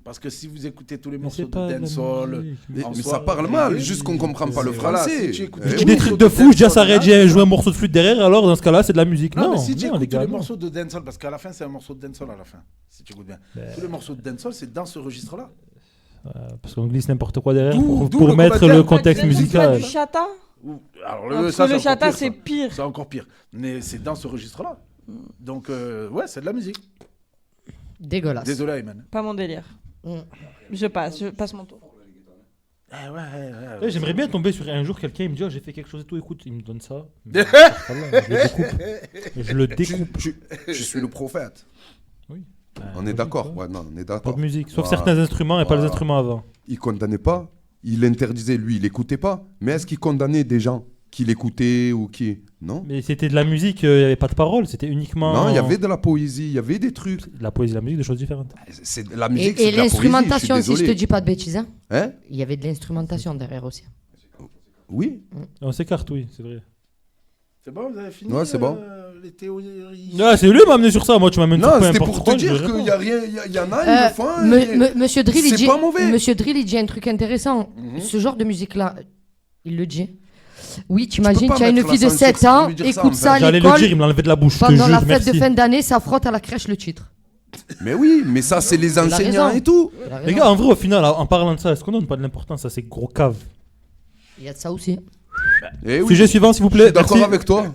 Parce que si vous écoutez tous les Mais morceaux c'est pas de de la dancehall, musique. Mais, en mais soi, ça parle mal, oui, juste qu'on comprend pas le voilà, français. si tu écoutes Eh Je tous dis les des trucs morceaux de fou, je dis à dancehall, Sarah, j'ai joué un morceau de flûte derrière, alors dans ce cas-là, c'est de la musique. Non, Non, mais si tu non, les écoutes tous gars, les non. morceaux de dancehall, parce qu'à la fin, c'est un morceau de dancehall à la fin, si tu écoutes bien. Tous les morceaux de dancehall, c'est dans ce registre-là. Parce qu'on glisse n'importe quoi derrière D'où pour le mettre commentaire. le contexte C'est pas musical. du chata. Alors, Parce ça, que le c'est encore chata, pire, c'est ça. pire. C'est encore pire. Mais c'est dans ce registre-là. Donc, ouais, c'est de la musique. Dégueulasse. Désolé, Ayman. Pas mon délire. Mm. Je passe mon tour. J'aimerais bien tomber sur un jour quelqu'un il me dit oh, j'ai fait quelque chose et tout, écoute, il me donne ça. Je le découpe. Je suis le prophète. Oui. On est d'accord. Ouais, non, on est Pas d'accord. de musique, sauf Voilà. certains instruments et pas les Voilà. instruments avant. Il condamnait pas, il interdisait, lui, il écoutait pas. Mais est-ce qu'il condamnait des gens qui l'écoutaient ou qui... Non. Mais c'était de la musique, il n'y avait pas de paroles, c'était uniquement. Non, il y avait de la poésie, il y avait des trucs. La poésie et la musique, des choses différentes. C'est la musique, Et c'est de la poésie, l'instrumentation, je si suis je te désolé. dis pas de bêtises, hein, Hein? il y avait de l'instrumentation derrière aussi. Oui. On s'écarte, oui, c'est vrai. C'est bon, vous avez fini Ouais, c'est bon. les théories. Ah, c'est lui qui m'a amené sur ça, moi tu m'amènes sur Non, peu c'était importe pour quoi, te je dire réponds. qu'il y a rien, il y en a, ils le font. Monsieur Drill, il c'est dit, pas mauvais. Monsieur Drill, il dit un truc intéressant. Ce genre de musique-là, il le dit. Oui, t'imagines, pas tu as une mettre fille la de censure 7 sans ans, lui dire ça, écoute en fait. ça à J'allais le dire, il l'école, me l'a enlevé de la bouche. je te pendant la jure, fête de merci. fin d'année, ça frotte à la crèche le titre. Mais oui, mais ça, c'est les a enseignants raison. et tout. Il a Les raison. gars, en vrai, au final, en parlant de ça, est-ce qu'on donne pas de l'importance à ces gros caves? Il y a de ça aussi. Eh oui. Sujet suivant, s'il vous Je plaît. suis d'accord Merci. avec toi.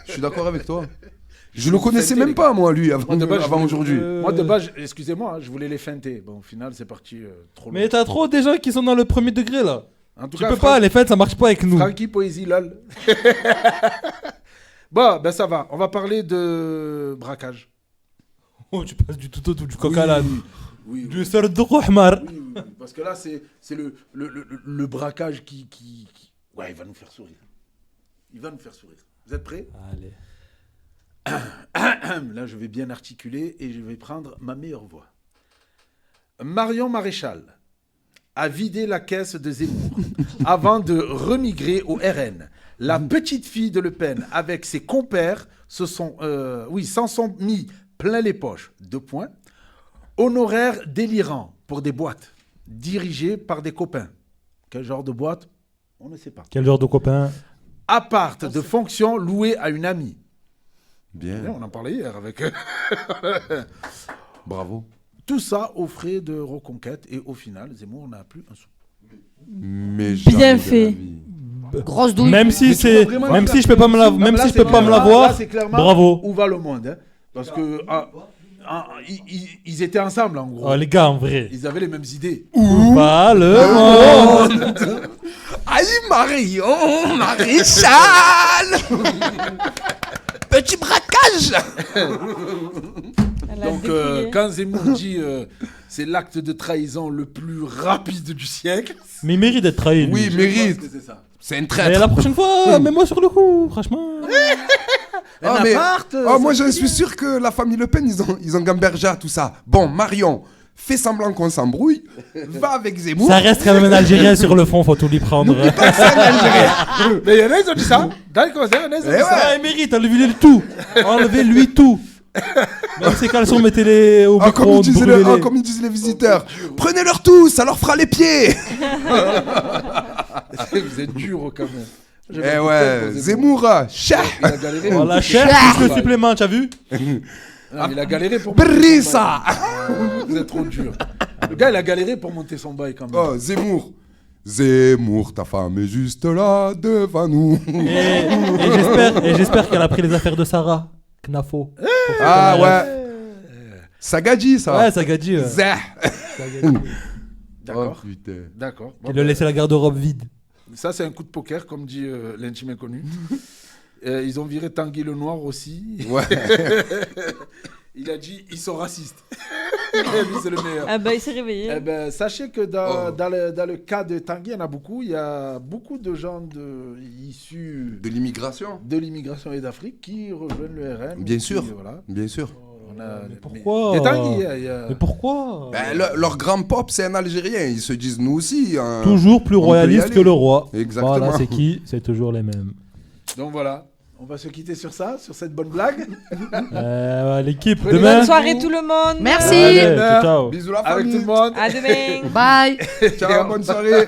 Je suis d'accord avec toi. Je le connaissais même pas, moi, lui, avant, Moi, de base, avant aujourd'hui. Moi, de base, excusez-moi, hein, je voulais les feinter. Bon, au final, c'est parti trop loin. Mais t'as trop des gens qui sont dans le premier degré là. En tout Tu cas, peux pas, les fêtes ça marche pas avec nous. Frankie Poésie, lol. Bon, ben ça va. On va parler de braquage. Oh, tu passes du tout au tout, du coq à l'âne. Oui, Du sort de Rohmar. oui. Parce que là, c'est le braquage qui... Ouais, il va nous faire sourire. Il va nous faire sourire. Vous êtes prêts? Allez. Là, je vais bien articuler et je vais prendre ma meilleure voix. Marion Maréchal a vidé la caisse de Zemmour avant de remigrer au RN. La petite fille de Le Pen, avec ses compères, s'en sont mis plein les poches. 2 points. Honoraires délirants pour des boîtes dirigées par des copains. Quel genre de boîte? On ne sait pas. Quel genre de copain? Appart de fonction loué à une amie. Bien, On en parlait hier avec... bravo. Tout ça aux frais de Reconquête et au final, Zemmour n'a plus un sou. Mais Bien jamais de fait. la vie. Grosse douille. Même si Mais tu c'est, vois vraiment même là, si je peux pas me la, Non, même mais là, si je c'est peux pas me la clairement- voir. là, c'est clairement Bravo. où va le monde. Hein. Parce que ils étaient ensemble en gros. Oh, les gars, en vrai. Ils avaient les mêmes idées. Pas le monde. Aïe, Marion, Maréchal. Petit braquage. Elle a Donc dépouillé. quand Zemmour dit c'est l'acte de trahison le plus rapide du siècle. Mais il mérite d'être trahi. lui. Oui, je mérite. pense que c'est ça. C'est un Mais traître. la prochaine fois, mets-moi sur le coup, franchement. Ah, Un mais- appart, Ah, moi, c'est je suis sûr que la famille Le Pen, ils ont gambergé tout ça. Bon, Marion, fais semblant qu'on s'embrouille. Va avec Zemmour. Ça reste quand même un Algérien sur le fond, faut tout lui prendre. Mais il y en a, ils ont dit ça. D'accord, il y en a, ils ont dit Eh ça. Ah, il mérite, enlevez-lui tout. Enlevez-lui tout. Même ses caleçons, mettez-les au comme, micro-ondes, ils disent brûlez-les. comme ils disent les visiteurs. Prenez-leur tous, ça leur fera les pieds. Vous êtes dur quand même. Je Eh vais ouais, pour Zemmour, chah. Il a galéré. Voilà, pour- cher plus le supplément, tu as vu? Non, il a galéré pour monter son Brissa. bail. Vous êtes trop dur. Le gars, il a galéré pour monter son bail quand même. Oh, Zemmour. Zemmour, ta femme est juste là devant nous. Et j'espère qu'elle a pris les affaires de Sarah Knafo. Ah ouais. Sagadji, ça. Ouais, ça gadji. Zah. D'accord. Oh, putain. D'accord. Bon, Il a laissé la garde-robe vide. ça, c'est un coup de poker, comme dit l'intime inconnu. Ils ont viré Tanguy le Noir aussi. Ouais. Il a dit ils sont racistes. Lui, c'est le meilleur. Ah bah, il s'est réveillé. Eh ben, sachez que dans le cas de Tanguy, il y en a beaucoup. Il y a beaucoup de gens issus De l'immigration. de l'immigration et d'Afrique qui rejoignent le RN. Bien Qui, sûr. voilà. Bien sûr. On a, Mais pourquoi Des Tanguy, il y a- Mais pourquoi Ben, leur grand pop, c'est un Algérien. Ils se disent nous aussi. hein. Toujours plus on peut y royaliste aller. que le roi. Exactement. Voilà, c'est qui? C'est toujours les mêmes. Donc voilà. On va se quitter sur ça, sur cette bonne blague. L'équipe, Prenez demain. Bonne soirée tout le monde. Merci. Allez, Demain, ciao. Bisous la Avec famille. tout le monde. À demain. Bye. Ciao, bonne soirée.